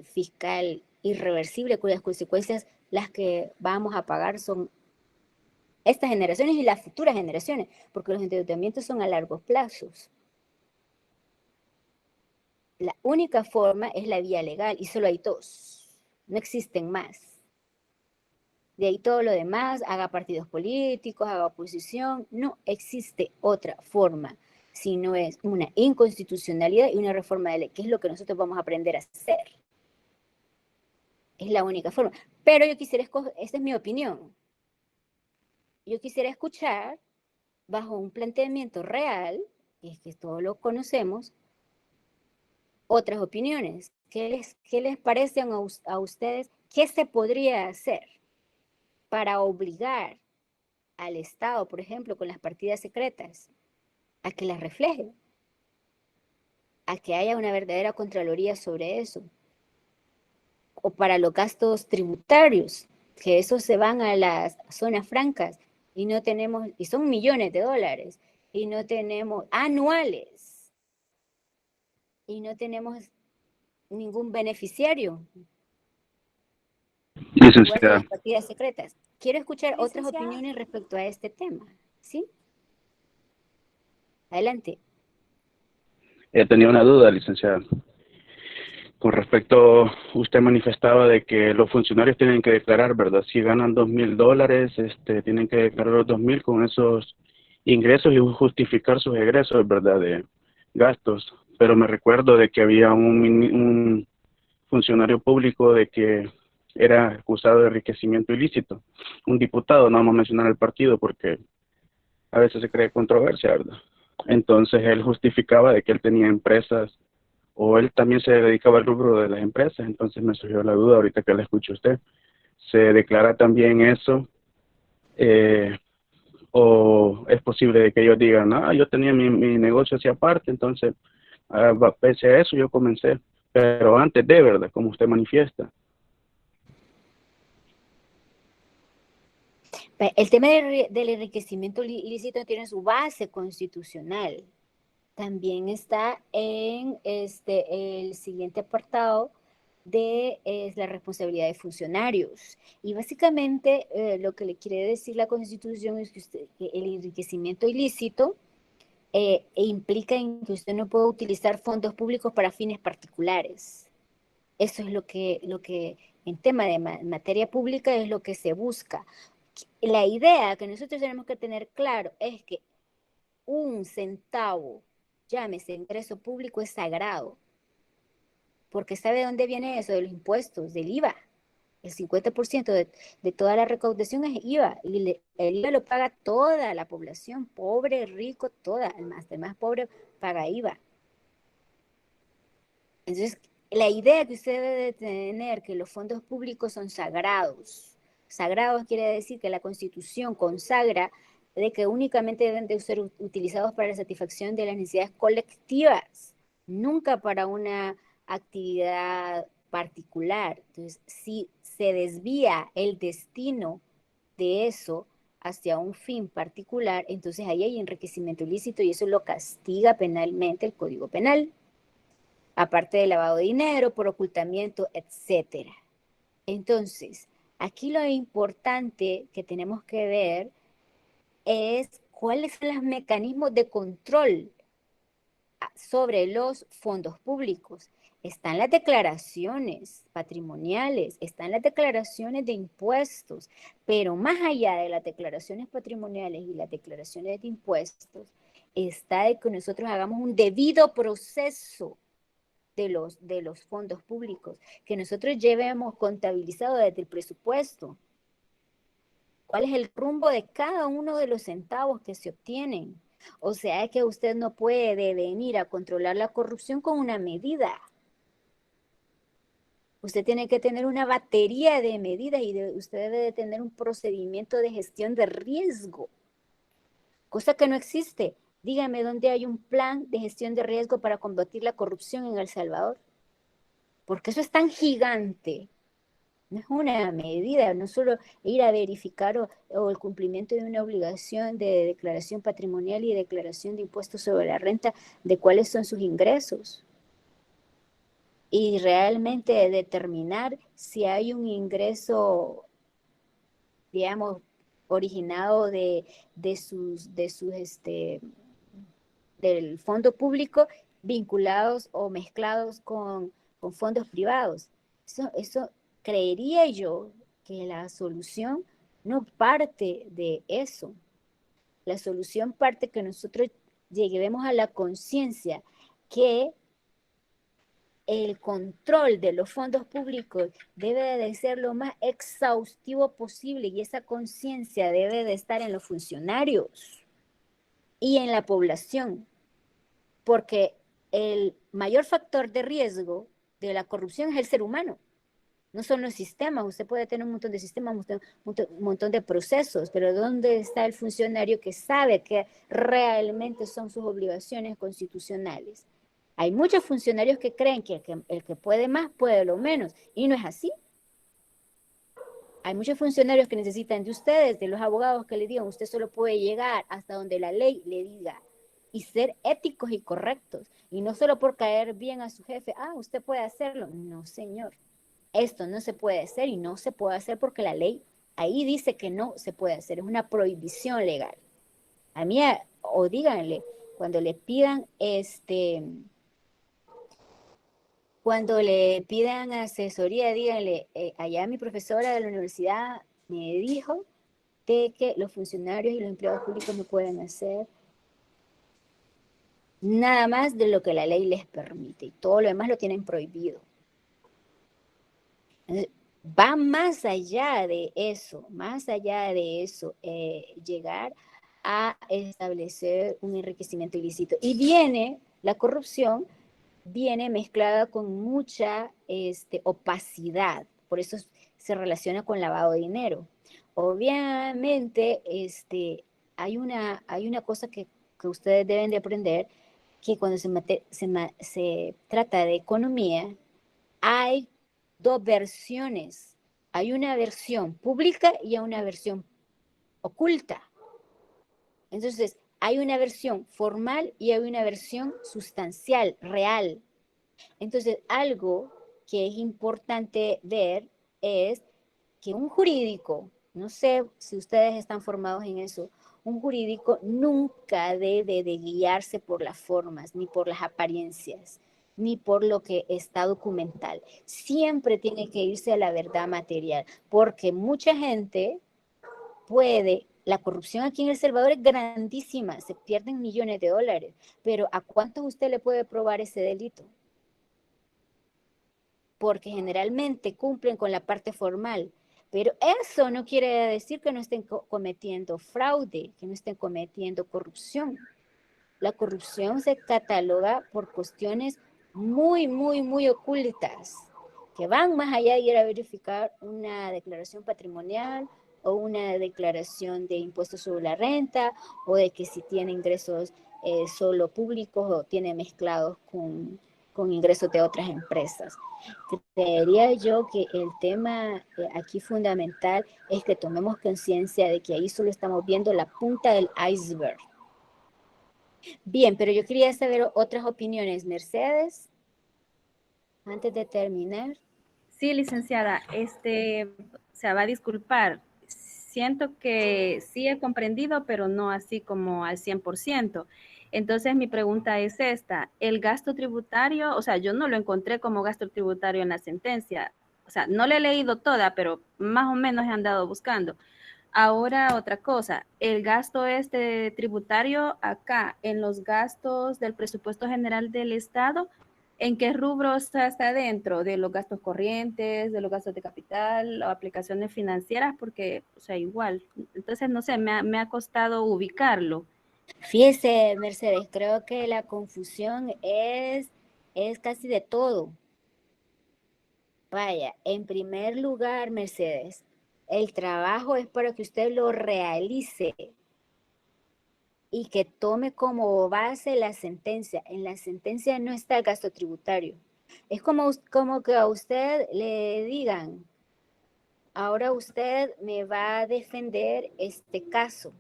fiscal irreversible cuyas consecuencias las que vamos a pagar son estas generaciones y las futuras generaciones, porque los endeudamientos son a largos plazos. La única forma es la vía legal y solo hay dos, no existen más. De ahí todo lo demás, haga partidos políticos, haga oposición, no existe otra forma, si no es una inconstitucionalidad y una reforma de ley, que es lo que nosotros vamos a aprender a hacer. Es la única forma. Pero yo quisiera escoger, esta es mi opinión, yo quisiera escuchar bajo un planteamiento real, y es que todos lo conocemos, otras opiniones. ¿Qué les parecen a ustedes? ¿Qué se podría hacer para obligar al Estado, por ejemplo, con las partidas secretas, a que las refleje, a que haya una verdadera contraloría sobre eso? O para los gastos tributarios, que esos se van a las zonas francas y no tenemos, y son millones de dólares, y no tenemos anuales, y no tenemos ningún beneficiario, igual que Licenciada, las partidas secretas. Quiero escuchar otras Licenciada. opiniones respecto a este tema, ¿sí? Adelante. tenía una duda, licenciada. Con respecto, usted manifestaba de que los funcionarios tienen que declarar, ¿verdad? Si ganan $2,000, tienen que declarar los 2,000 con esos ingresos y justificar sus egresos, ¿verdad? De gastos. Pero me recuerdo de que había un funcionario público de que era acusado de enriquecimiento ilícito. Un diputado, no vamos a mencionar el partido porque a veces se cree controversia, ¿verdad? Entonces él justificaba de que él tenía empresas o él también se dedicaba al rubro de las empresas. Entonces me surgió la duda ahorita que la escucho a usted. ¿Se declara también eso? ¿O es posible de que ellos digan, yo tenía mi negocio hacia aparte, entonces pese a eso yo comencé, pero antes de, ¿verdad? Como usted manifiesta. El tema del enriquecimiento ilícito tiene su base constitucional. También está en el siguiente apartado de la responsabilidad de funcionarios. Y básicamente lo que le quiere decir la Constitución es que el enriquecimiento ilícito implica en que usted no puede utilizar fondos públicos para fines particulares. Eso es lo que en tema de materia pública es lo que se busca. La idea que nosotros tenemos que tener claro es que un centavo, llámese ingreso público, es sagrado. Porque ¿sabe de dónde viene eso? De los impuestos, del IVA. El 50% de toda la recaudación es IVA. Y el IVA lo paga toda la población, pobre, rico, toda. Hasta el más pobre paga IVA. Entonces, la idea que usted debe de tener, que los fondos públicos son sagrados. Sagrados quiere decir que la Constitución consagra de que únicamente deben de ser utilizados para la satisfacción de las necesidades colectivas, nunca para una actividad particular. Entonces, si se desvía el destino de eso hacia un fin particular, entonces ahí hay enriquecimiento ilícito y eso lo castiga penalmente el Código Penal, aparte de lavado de dinero, por ocultamiento, etcétera. Entonces, aquí lo importante que tenemos que ver es cuáles son los mecanismos de control sobre los fondos públicos. Están las declaraciones patrimoniales, están las declaraciones de impuestos, pero más allá de las declaraciones patrimoniales y las declaraciones de impuestos, está de que nosotros hagamos un debido proceso de los fondos públicos, que nosotros llevemos contabilizado desde el presupuesto. ¿Cuál es el rumbo de cada uno de los centavos que se obtienen? O sea, que usted no puede venir a controlar la corrupción con una medida. Usted tiene que tener una batería de medidas y usted debe de tener un procedimiento de gestión de riesgo, cosa que no existe. Dígame dónde hay un plan de gestión de riesgo para combatir la corrupción en El Salvador. Porque eso es tan gigante. No es una medida, no solo ir a verificar o el cumplimiento de una obligación de declaración patrimonial y declaración de impuestos sobre la renta de cuáles son sus ingresos. Y realmente determinar si hay un ingreso, digamos, originado del fondo público vinculados o mezclados con fondos privados. Eso creería yo que la solución no parte de eso. La solución parte que nosotros lleguemos a la conciencia que el control de los fondos públicos debe de ser lo más exhaustivo posible y esa conciencia debe de estar en los funcionarios y en la población, porque el mayor factor de riesgo de la corrupción es el ser humano. No son los sistemas, usted puede tener un montón de sistemas, un montón de procesos, pero ¿dónde está el funcionario que sabe que realmente son sus obligaciones constitucionales? Hay muchos funcionarios que creen que el que puede más puede lo menos, y no es así. Hay muchos funcionarios que necesitan de ustedes, de los abogados que le digan, usted solo puede llegar hasta donde la ley le diga, y ser éticos y correctos, y no solo por caer bien a su jefe, usted puede hacerlo. No, señor. Esto no se puede hacer y no se puede hacer porque la ley ahí dice que no se puede hacer, es una prohibición legal. A mí, o díganle, cuando le pidan cuando le pidan asesoría, díganle, allá mi profesora de la universidad me dijo de que los funcionarios y los empleados públicos no pueden hacer nada más de lo que la ley les permite y todo lo demás lo tienen prohibido. Va más allá de eso, llegar a establecer un enriquecimiento ilícito. Y la corrupción viene mezclada con mucha opacidad, por eso se relaciona con lavado de dinero. Obviamente, hay una cosa que ustedes deben de aprender, que cuando se trata de economía, hay dos versiones. Hay una versión pública y hay una versión oculta. Entonces, hay una versión formal y hay una versión sustancial, real. Entonces, algo que es importante ver es que un jurídico, no sé si ustedes están formados en eso, un jurídico nunca debe de guiarse por las formas ni por las apariencias ni por lo que está documental. Siempre tiene que irse a la verdad material, porque mucha gente la corrupción aquí en El Salvador es grandísima, se pierden millones de dólares, pero ¿a cuántos usted le puede probar ese delito? Porque generalmente cumplen con la parte formal, pero eso no quiere decir que no estén cometiendo fraude, que no estén cometiendo corrupción. La corrupción se cataloga por cuestiones muy, muy, muy ocultas, que van más allá de ir a verificar una declaración patrimonial o una declaración de impuestos sobre la renta, o de que si tiene ingresos solo públicos o tiene mezclados con ingresos de otras empresas. Creería yo que el tema aquí fundamental es que tomemos conciencia de que ahí solo estamos viendo la punta del iceberg. Bien, pero yo quería saber otras opiniones. Mercedes, antes de terminar. Sí, licenciada, se va a disculpar. Siento que sí he comprendido, pero no así como al 100%. Entonces, mi pregunta es esta. El gasto tributario, o sea, yo no lo encontré como gasto tributario en la sentencia. O sea, no la he leído toda, pero más o menos he andado buscando. Ahora, otra cosa, el gasto tributario acá, en los gastos del presupuesto general del Estado, ¿en qué rubros está dentro? ¿De los gastos corrientes, de los gastos de capital o aplicaciones financieras? Porque, o sea, igual. Entonces, no sé, me ha costado ubicarlo. Fíjese, Mercedes, creo que la confusión es casi de todo. Vaya, en primer lugar, Mercedes, el trabajo es para que usted lo realice y que tome como base la sentencia. En la sentencia no está el gasto tributario. Es como que a usted le digan, ahora usted me va a defender este caso.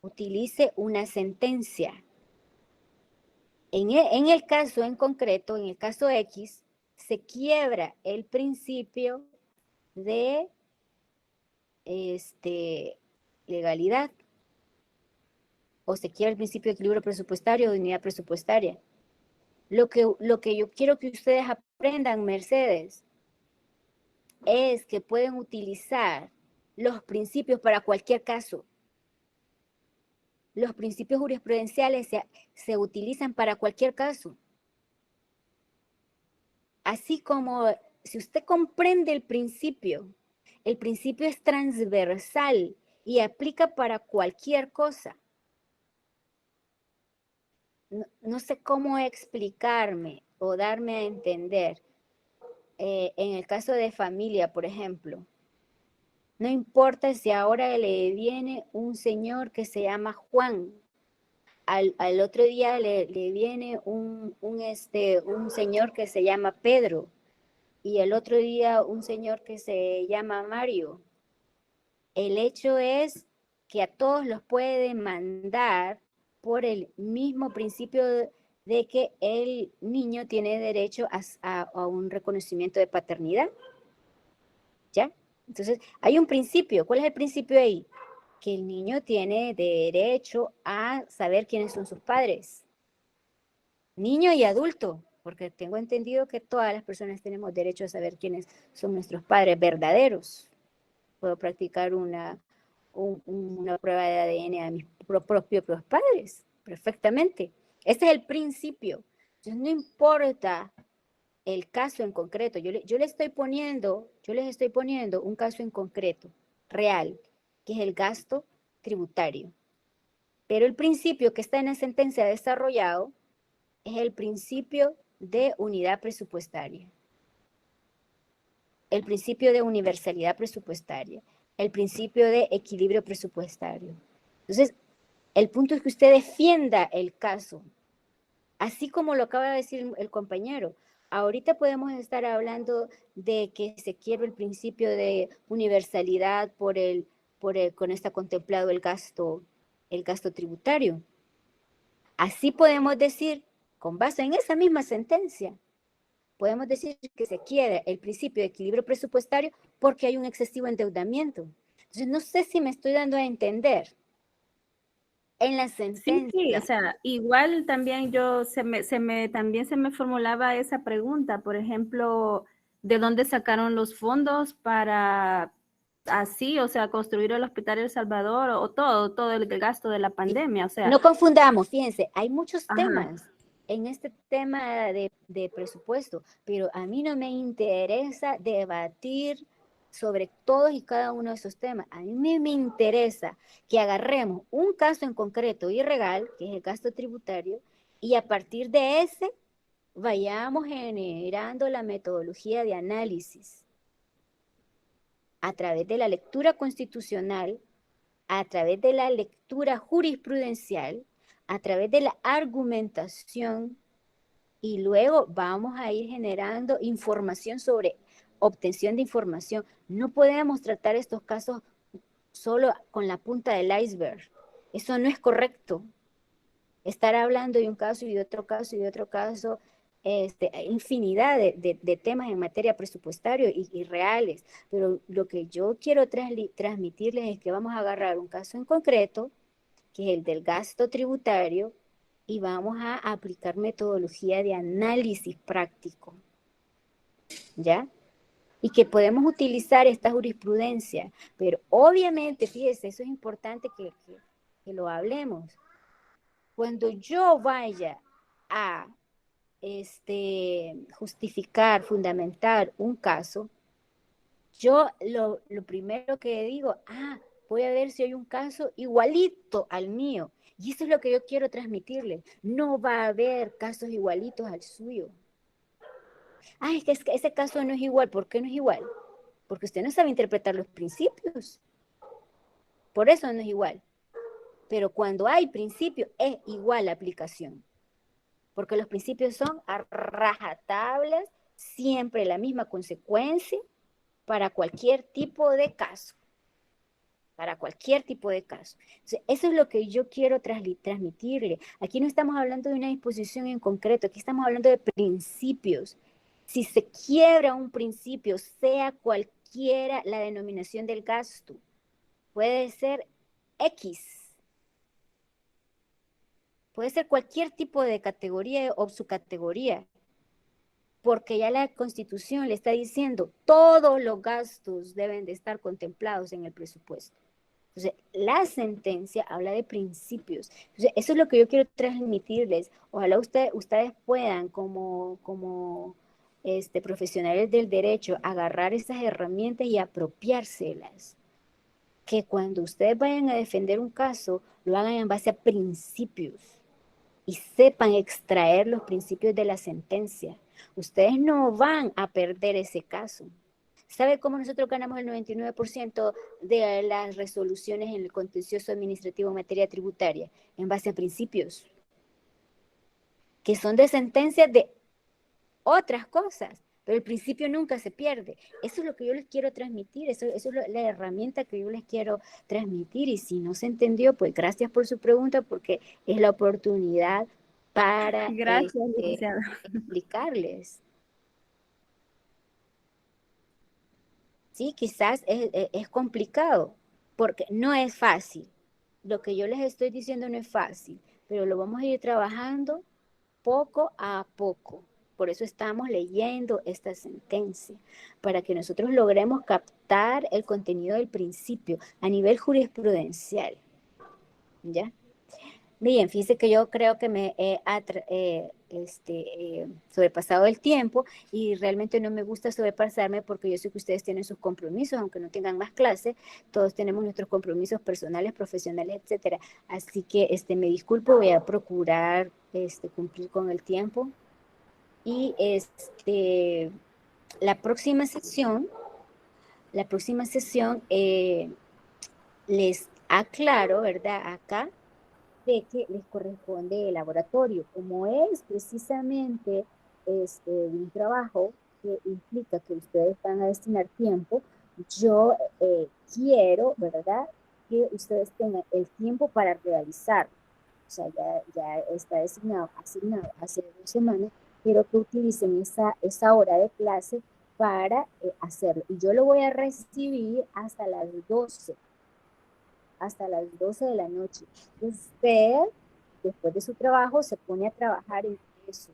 Utilice una sentencia. En el caso en concreto, en el caso X, se quiebra el principio de legalidad. o se quiebra el principio de equilibrio presupuestario o de unidad presupuestaria. Lo que yo quiero que ustedes aprendan, Mercedes, es que pueden utilizar los principios para cualquier caso. Los principios jurisprudenciales se utilizan para cualquier caso. Así como si usted comprende el principio es transversal y aplica para cualquier cosa. No sé cómo explicarme o darme a entender. En el caso de familia, por ejemplo, no importa si ahora le viene un señor que se llama Juan, al otro día le viene un señor que se llama Pedro, y el otro día un señor que se llama Mario. El hecho es que a todos los puede demandar por el mismo principio de que el niño tiene derecho a un reconocimiento de paternidad. ¿Ya? Entonces, hay un principio. ¿Cuál es el principio ahí? Que el niño tiene derecho a saber quiénes son sus padres. Niño y adulto, porque tengo entendido que todas las personas tenemos derecho a saber quiénes son nuestros padres verdaderos. Puedo practicar una prueba de ADN a mis propios padres, perfectamente. Ese es el principio. Entonces, no importa el caso en concreto. Yo les estoy poniendo un caso en concreto, real, que es el gasto tributario. Pero el principio que está en la sentencia desarrollado es el principio de unidad presupuestaria, el principio de universalidad presupuestaria, el principio de equilibrio presupuestario. Entonces, el punto es que usted defienda el caso, así como lo acaba de decir el compañero. Ahorita podemos estar hablando de que se quiebra el principio de universalidad con está contemplado el gasto tributario. Así podemos decir, con base en esa misma sentencia, podemos decir que se quiebra el principio de equilibrio presupuestario porque hay un excesivo endeudamiento. Entonces, no sé si me estoy dando a entender. En la sentencia. Sí, o sea, igual también también se me formulaba esa pregunta, por ejemplo, ¿de dónde sacaron los fondos para así, o sea, construir el Hospital El Salvador o todo el gasto de la pandemia? O sea, no confundamos, fíjense, hay muchos temas en este tema de presupuesto, pero a mí no me interesa debatir sobre todos y cada uno de esos temas. A mí me interesa que agarremos un caso en concreto y real, que es el gasto tributario, y a partir de ese vayamos generando la metodología de análisis a través de la lectura constitucional, a través de la lectura jurisprudencial, a través de la argumentación, y luego vamos a ir generando información sobre obtención de información. No podemos tratar estos casos solo con la punta del iceberg. Eso no es correcto. Estar hablando de un caso y de otro caso y de otro caso, infinidad de temas en materia presupuestaria y reales. Pero lo que yo quiero transmitirles es que vamos a agarrar un caso en concreto, que es el del gasto tributario, y vamos a aplicar metodología de análisis práctico. ¿Ya? Y que podemos utilizar esta jurisprudencia, pero obviamente, fíjese, eso es importante que lo hablemos. Cuando yo vaya a justificar, fundamentar un caso, yo lo primero que digo, voy a ver si hay un caso igualito al mío, y eso es lo que yo quiero transmitirle. No va a haber casos igualitos al suyo. Es que ese caso no es igual. ¿Por qué no es igual? Porque usted no sabe interpretar los principios. Por eso no es igual. Pero cuando hay principio, es igual la aplicación. Porque los principios son a rajatablas, siempre la misma consecuencia para cualquier tipo de caso. Para cualquier tipo de caso. Entonces, eso es lo que yo quiero transmitirle. Aquí no estamos hablando de una disposición en concreto, aquí estamos hablando de principios. Si se quiebra un principio, sea cualquiera la denominación del gasto, puede ser X, Puede ser cualquier tipo de categoría o subcategoría, porque ya la Constitución le está diciendo todos los gastos deben de estar contemplados en el presupuesto. Entonces, la sentencia habla de principios. Entonces, eso es lo que yo quiero transmitirles. Ojalá ustedes puedan, como profesionales del derecho, agarrar esas herramientas y apropiárselas. Que cuando ustedes vayan a defender un caso, lo hagan en base a principios y sepan extraer los principios de la sentencia. Ustedes no van a perder ese caso. ¿Sabe cómo nosotros ganamos el 99% de las resoluciones en el contencioso administrativo en materia tributaria? En base a principios, que son de sentencias de otras cosas, pero el principio nunca se pierde. Eso es lo que yo les quiero transmitir, eso es la herramienta que yo les quiero transmitir, y si no se entendió, pues gracias por su pregunta, porque es la oportunidad para explicarles. Sí, quizás es complicado, porque no es fácil. Lo que yo les estoy diciendo no es fácil, pero lo vamos a ir trabajando poco a poco. Por eso estamos leyendo esta sentencia, para que nosotros logremos captar el contenido del principio a nivel jurisprudencial. ¿Ya? Bien, fíjense que yo creo que me he sobrepasado el tiempo, y realmente no me gusta sobrepasarme, porque yo sé que ustedes tienen sus compromisos, aunque no tengan más clases, todos tenemos nuestros compromisos personales, profesionales, etcétera. Así que me disculpo, voy a procurar cumplir con el tiempo. Y la próxima sesión les aclaro, ¿verdad? Acá, de que les corresponde el laboratorio. Como es precisamente un trabajo que implica que ustedes van a destinar tiempo, yo quiero, ¿verdad?, que ustedes tengan el tiempo para realizarlo. O sea, ya está asignado hace 2 semanas, quiero que utilicen esa hora de clase para hacerlo. Y yo lo voy a recibir hasta las 12 de la noche. Usted, después de su trabajo, se pone a trabajar en eso.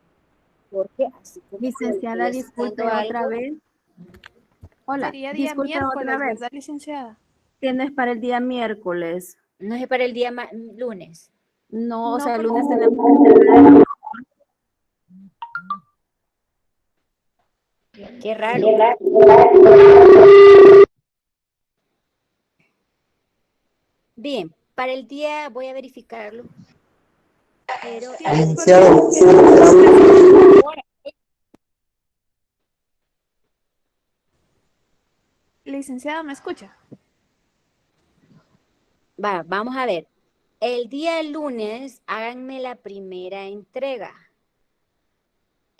Porque así como... Licenciada, disculpe otra vez. Hola, sería día miércoles, ¿verdad, licenciada? ¿Tienes para el día miércoles? No es para el día lunes. No, o sea, el lunes tenemos que entregar. Qué raro. Bien, para el día voy a verificarlo. Pero licenciada, ¿me escucha? Vamos a ver. El día lunes háganme la primera entrega.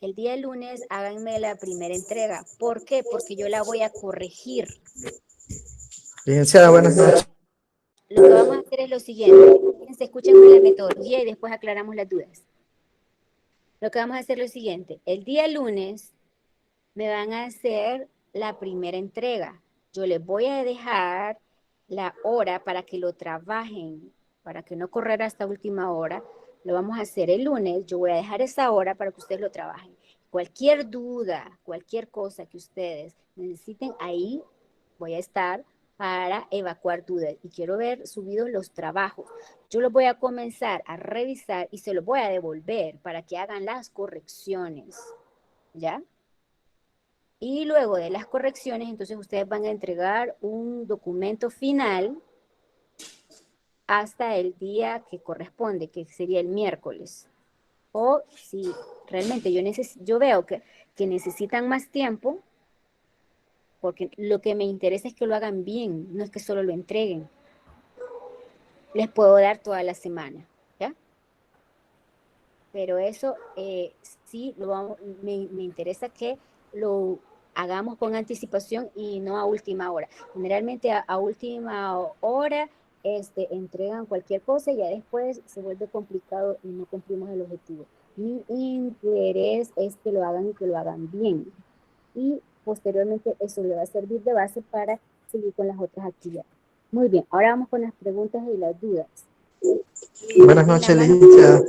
El día lunes háganme la primera entrega. ¿Por qué? Porque yo la voy a corregir. Licenciada, buenas noches. Lo que vamos a hacer es lo siguiente. Se escuchen con la metodología y después aclaramos las dudas. Lo que vamos a hacer es lo siguiente. El día lunes me van a hacer la primera entrega. Yo les voy a dejar la hora para que lo trabajen, para que no correr hasta última hora. Lo vamos a hacer el lunes. Yo voy a dejar esa hora para que ustedes lo trabajen. Cualquier duda, cualquier cosa que ustedes necesiten, ahí voy a estar para evacuar dudas. Y quiero ver subidos los trabajos. Yo los voy a comenzar a revisar y se los voy a devolver para que hagan las correcciones. ¿Ya? Y luego de las correcciones, entonces ustedes van a entregar un documento final hasta el día que corresponde, que sería el miércoles. O si realmente yo veo que necesitan más tiempo, porque lo que me interesa es que lo hagan bien, no es que solo lo entreguen. Les puedo dar toda la semana, ¿ya? Pero eso sí, me interesa que lo hagamos con anticipación y no a última hora. Generalmente a última hora entregan cualquier cosa y ya después se vuelve complicado y no cumplimos el objetivo. Mi interés es que lo hagan y que lo hagan bien. Y posteriormente eso le va a servir de base para seguir con las otras actividades. Muy bien, ahora vamos con las preguntas y las dudas. Buenas noches, licenciada.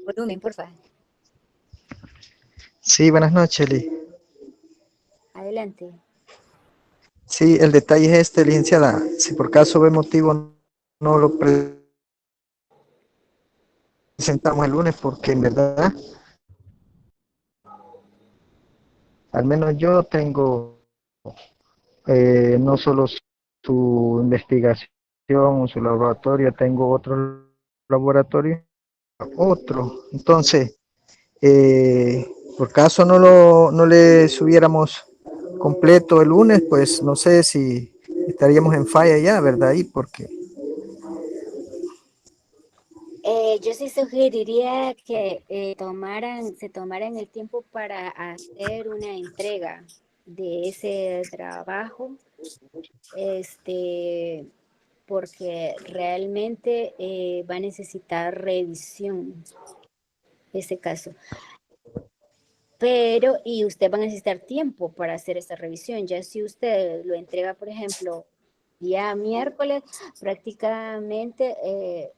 Volumen, por favor. Sí, buenas noches, Li. Adelante. Sí, el detalle es este, licenciada. Si por caso ve motivo no lo presentamos el lunes, porque en verdad, al menos yo tengo no solo su investigación o su laboratorio, tengo otro laboratorio, otro. Entonces, por caso no le subiéramos completo el lunes, pues no sé si estaríamos en falla ya, ¿verdad? Ahí, porque Yo sí sugeriría que se tomaran el tiempo para hacer una entrega de ese trabajo, porque realmente va a necesitar revisión ese caso. Y usted va a necesitar tiempo para hacer esa revisión. Ya si usted lo entrega, por ejemplo, día miércoles, prácticamente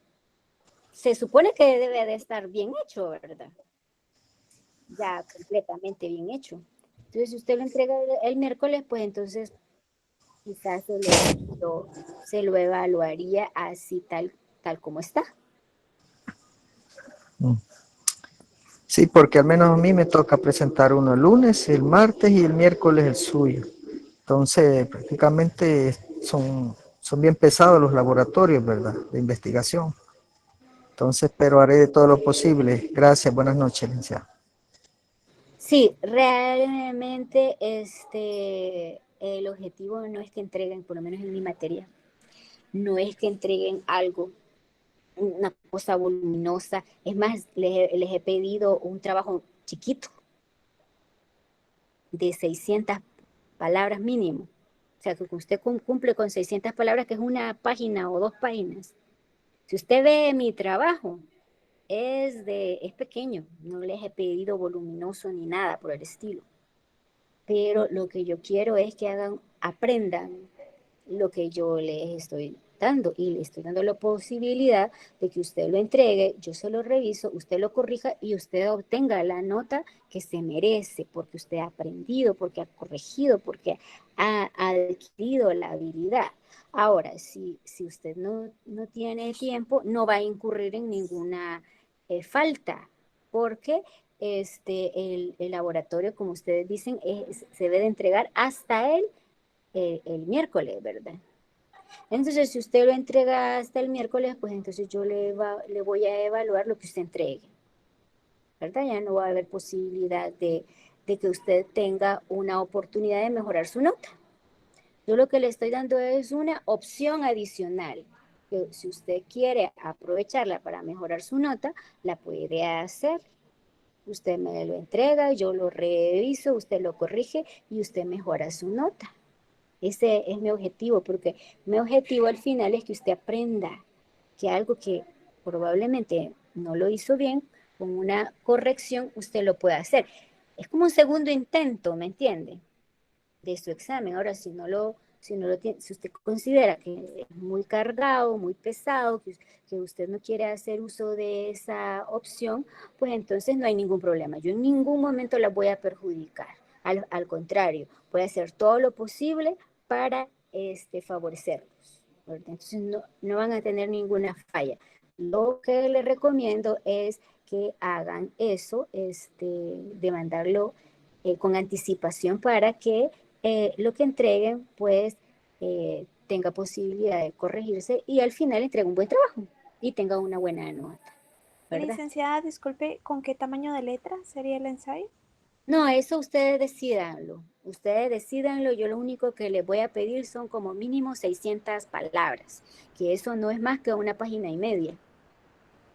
se supone que debe de estar bien hecho, ¿verdad? Ya completamente bien hecho. Entonces, si usted lo entrega el miércoles, pues entonces quizás se lo evaluaría así tal como está. sí, porque al menos a mí me toca presentar uno el lunes, el martes y el miércoles el suyo. Entonces, prácticamente son bien pesados los laboratorios, ¿verdad? De investigación. Entonces, pero haré todo lo posible. Gracias, buenas noches, licenciado. Sí, realmente el objetivo no es que entreguen, por lo menos en mi materia, no es que entreguen algo, una cosa voluminosa. Es más, les he pedido un trabajo chiquito de 600 palabras mínimo. O sea, que usted cumple con 600 palabras, que es una página o 2 páginas. Si usted ve mi trabajo, es pequeño, no les he pedido voluminoso ni nada por el estilo. Pero lo que yo quiero es que aprendan lo que yo les estoy dando, y le estoy dando la posibilidad de que usted lo entregue, yo se lo reviso, usted lo corrija y usted obtenga la nota que se merece, porque usted ha aprendido, porque ha corregido, porque ha adquirido la habilidad. Ahora, si usted no tiene tiempo, no va a incurrir en ninguna falta, porque el laboratorio, como ustedes dicen, se debe de entregar hasta el miércoles, ¿verdad? Entonces, si usted lo entrega hasta el miércoles, pues entonces yo le voy a evaluar lo que usted entregue, ¿verdad? Ya no va a haber posibilidad de que usted tenga una oportunidad de mejorar su nota. Yo lo que le estoy dando es una opción adicional, que si usted quiere aprovecharla para mejorar su nota, la puede hacer. Usted me lo entrega, yo lo reviso, usted lo corrige y usted mejora su nota. Ese es mi objetivo, porque mi objetivo al final es que usted aprenda que algo que probablemente no lo hizo bien, con una corrección usted lo puede hacer. Es como un segundo intento, ¿me entiende? De su examen. Ahora, si usted considera que es muy cargado, muy pesado, que usted no quiere hacer uso de esa opción, pues entonces no hay ningún problema. Yo en ningún momento la voy a perjudicar. Al contrario, voy a hacer todo lo posible para favorecerlos, ¿verdad? Entonces no van a tener ninguna falla. Lo que les recomiendo es que hagan eso, de mandarlo con anticipación, para que lo que entreguen pues tenga posibilidad de corregirse y al final entregue un buen trabajo y tenga una buena nota, ¿verdad? Licenciada, disculpe, ¿con qué tamaño de letra sería el ensayo? No, eso ustedes decídanlo, yo lo único que les voy a pedir son como mínimo 600 palabras, que eso no es más que una página y media,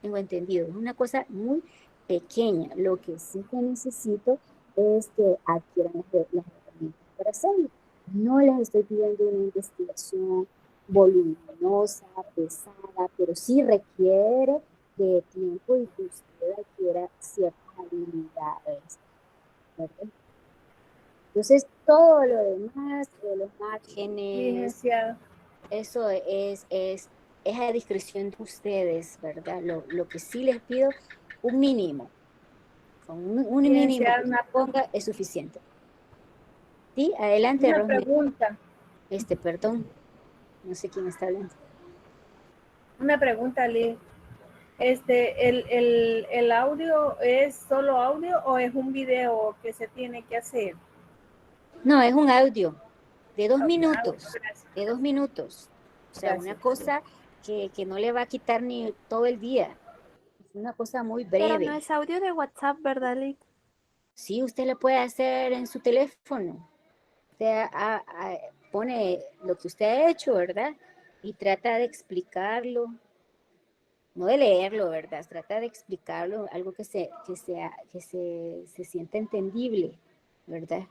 tengo entendido, es una cosa muy pequeña. Lo que sí que necesito es que adquieran las herramientas para hacerlo. No les estoy pidiendo una investigación voluminosa, pesada, pero sí requiere de tiempo y que usted adquiera ciertas habilidades, ¿verdad? Entonces, todo lo demás, de los márgenes, Licenciada. eso es a discreción de ustedes, ¿verdad? Lo que sí les pido, un mínimo. Con un mínimo que Licenciada, ponga es suficiente. Sí, adelante, una Rosmary. pregunta. Perdón, no sé quién está hablando. Una pregunta, Liz. ¿El audio es solo audio o es un video que se tiene que hacer? No, es un audio de 2 Ok, minutos. gracias. De 2 minutos. O sea, Gracias. una cosa que no le va a quitar ni todo el día. Es una cosa muy Pero breve. no es audio de WhatsApp, ¿verdad, Liz? Sí, usted lo puede hacer en su teléfono. Usted pone lo que usted ha hecho, ¿verdad? Y trata de explicarlo. No de leerlo, ¿verdad? Trata de explicarlo, algo que se sienta entendible, ¿verdad?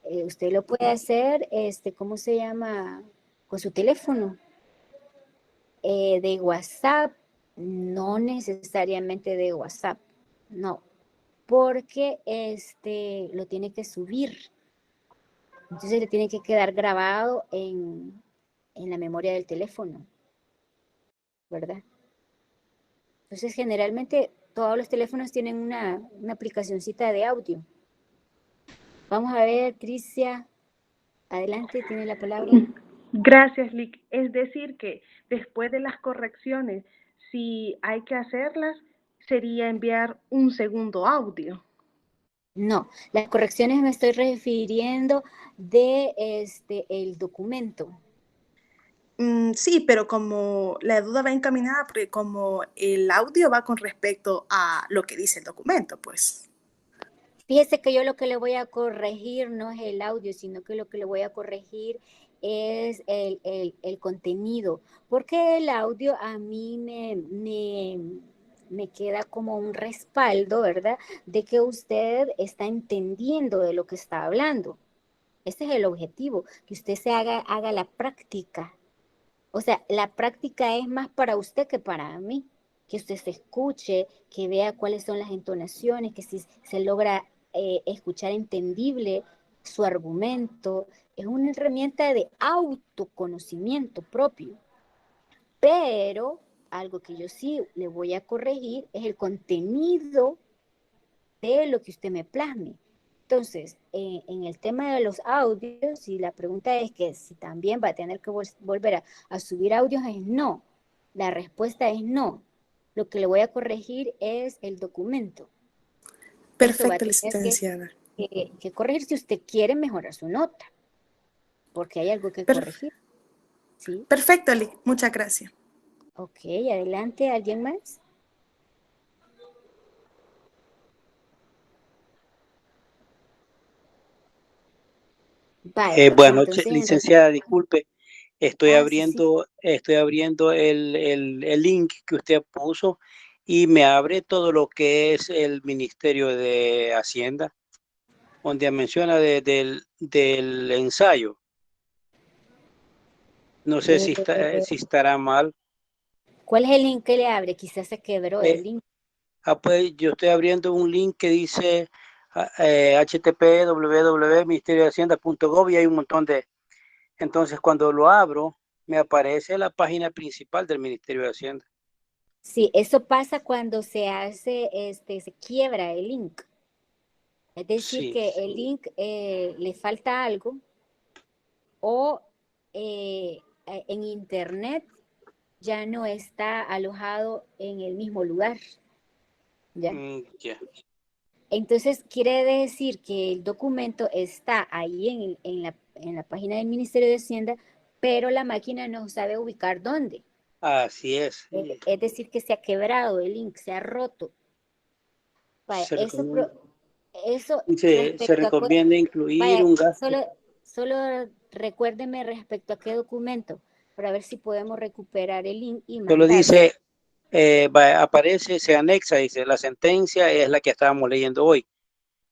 Usted lo puede hacer, ¿cómo se llama? Con su teléfono. De WhatsApp, no necesariamente de WhatsApp, no, porque lo tiene que subir. Entonces le tiene que quedar grabado en la memoria del teléfono, ¿verdad? Entonces generalmente todos los teléfonos tienen una aplicacioncita de audio. Vamos a ver, Tricia, adelante, tiene la palabra. Gracias, Lick. Es decir, que después de las correcciones, si hay que hacerlas, sería enviar un segundo audio. No, las correcciones me estoy refiriendo de el documento. Sí, pero como la duda va encaminada, porque como el audio va con respecto a lo que dice el documento, pues. Fíjese que yo lo que le voy a corregir no es el audio, sino que lo que le voy a corregir es el contenido, porque el audio a mí me queda como un respaldo, ¿verdad? De que usted está entendiendo de lo que está hablando. Ese es el objetivo, que usted haga la práctica. O sea, la práctica es más para usted que para mí. Que usted se escuche, que vea cuáles son las entonaciones, que si se logra escuchar entendible su argumento. Es una herramienta de autoconocimiento propio. Pero algo que yo sí le voy a corregir es el contenido de lo que usted me plasme. Entonces, en el tema de los audios, y la pregunta es que si también va a tener que volver a subir audios, es no. La respuesta es no. Lo que le voy a corregir es el documento. Perfecto, licenciada. Que corregir si usted quiere mejorar su nota, porque hay algo que corregir. ¿Sí? Perfecto, Lick. Muchas gracias. Ok, adelante. ¿Alguien más? Buenas noches, licenciada, disculpe, estoy sí. abriendo el link que usted puso y me abre todo lo que es el Ministerio de Hacienda, donde menciona del ensayo. No sé si estará mal. ¿Cuál es el link que le abre? Quizás se quebró el link. Pues yo estoy abriendo un link que dice http www.ministeriodehacienda.gov y hay un montón de... Entonces, cuando lo abro, me aparece la página principal del Ministerio de Hacienda. Sí, eso pasa cuando se hace, se quiebra el link. Es decir, que el link le falta algo o en internet ya no está alojado en el mismo lugar. ¿Ya? Entonces, quiere decir que el documento está ahí en la página del Ministerio de Hacienda, pero la máquina no sabe ubicar dónde. Así es. Es decir, que se ha quebrado el link, se ha roto. Vaya, eso se recomienda incluir un gasto. Solo recuérdeme respecto a qué documento, para ver si podemos recuperar el link y Solo mandarlo. dice, aparece, se anexa, dice, la sentencia es la que estábamos leyendo hoy.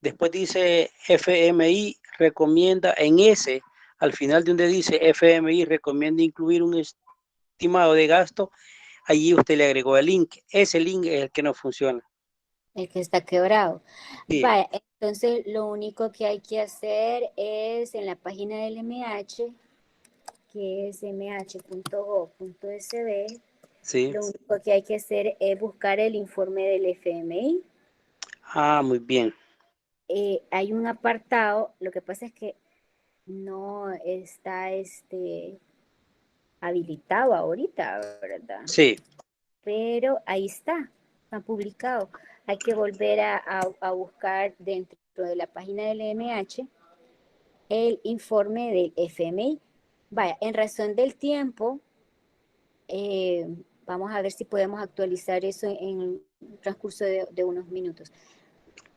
Después dice FMI recomienda, en ese, al final de donde dice FMI recomienda incluir un estimado de gasto, allí usted le agregó el link. Ese link es el que no funciona. El que está quebrado. Sí. Vaya, Entonces, lo único que hay que hacer es en la página del MH, que es mh.gov.sb, Sí. lo único que hay que hacer es buscar el informe del FMI. Ah, muy bien. Hay un apartado, lo que pasa es que no está habilitado ahorita, ¿verdad? Sí. Pero ahí está publicado. Hay que volver a buscar dentro de la página del MH el informe del FMI. Vaya, en razón del tiempo, vamos a ver si podemos actualizar eso en el transcurso de unos minutos.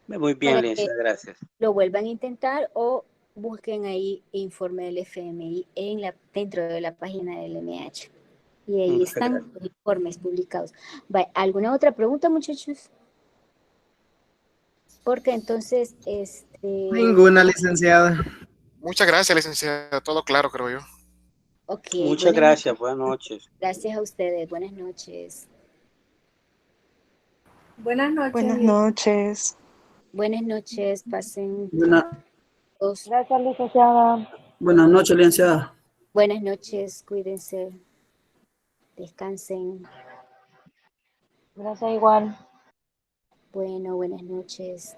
Muy bien, Para Licenciada, que gracias. lo vuelvan a intentar o busquen ahí informe del FMI dentro de la página del MH. Y ahí Muchas están gracias. los informes publicados. Vaya, ¿alguna otra pregunta, muchachos? Porque entonces, Ninguna, licenciada. Muchas gracias, licenciada. Todo claro, creo yo. ok, Muchas gracias. Buenas noches. Gracias a ustedes. Buenas noches. Buenas noches. Buenas noches. Buenas noches. Pasen Buenas Gracias, licenciada. noches, licenciada. buenas noches. Cuídense. Descansen. Gracias igual. Bueno, buenas noches.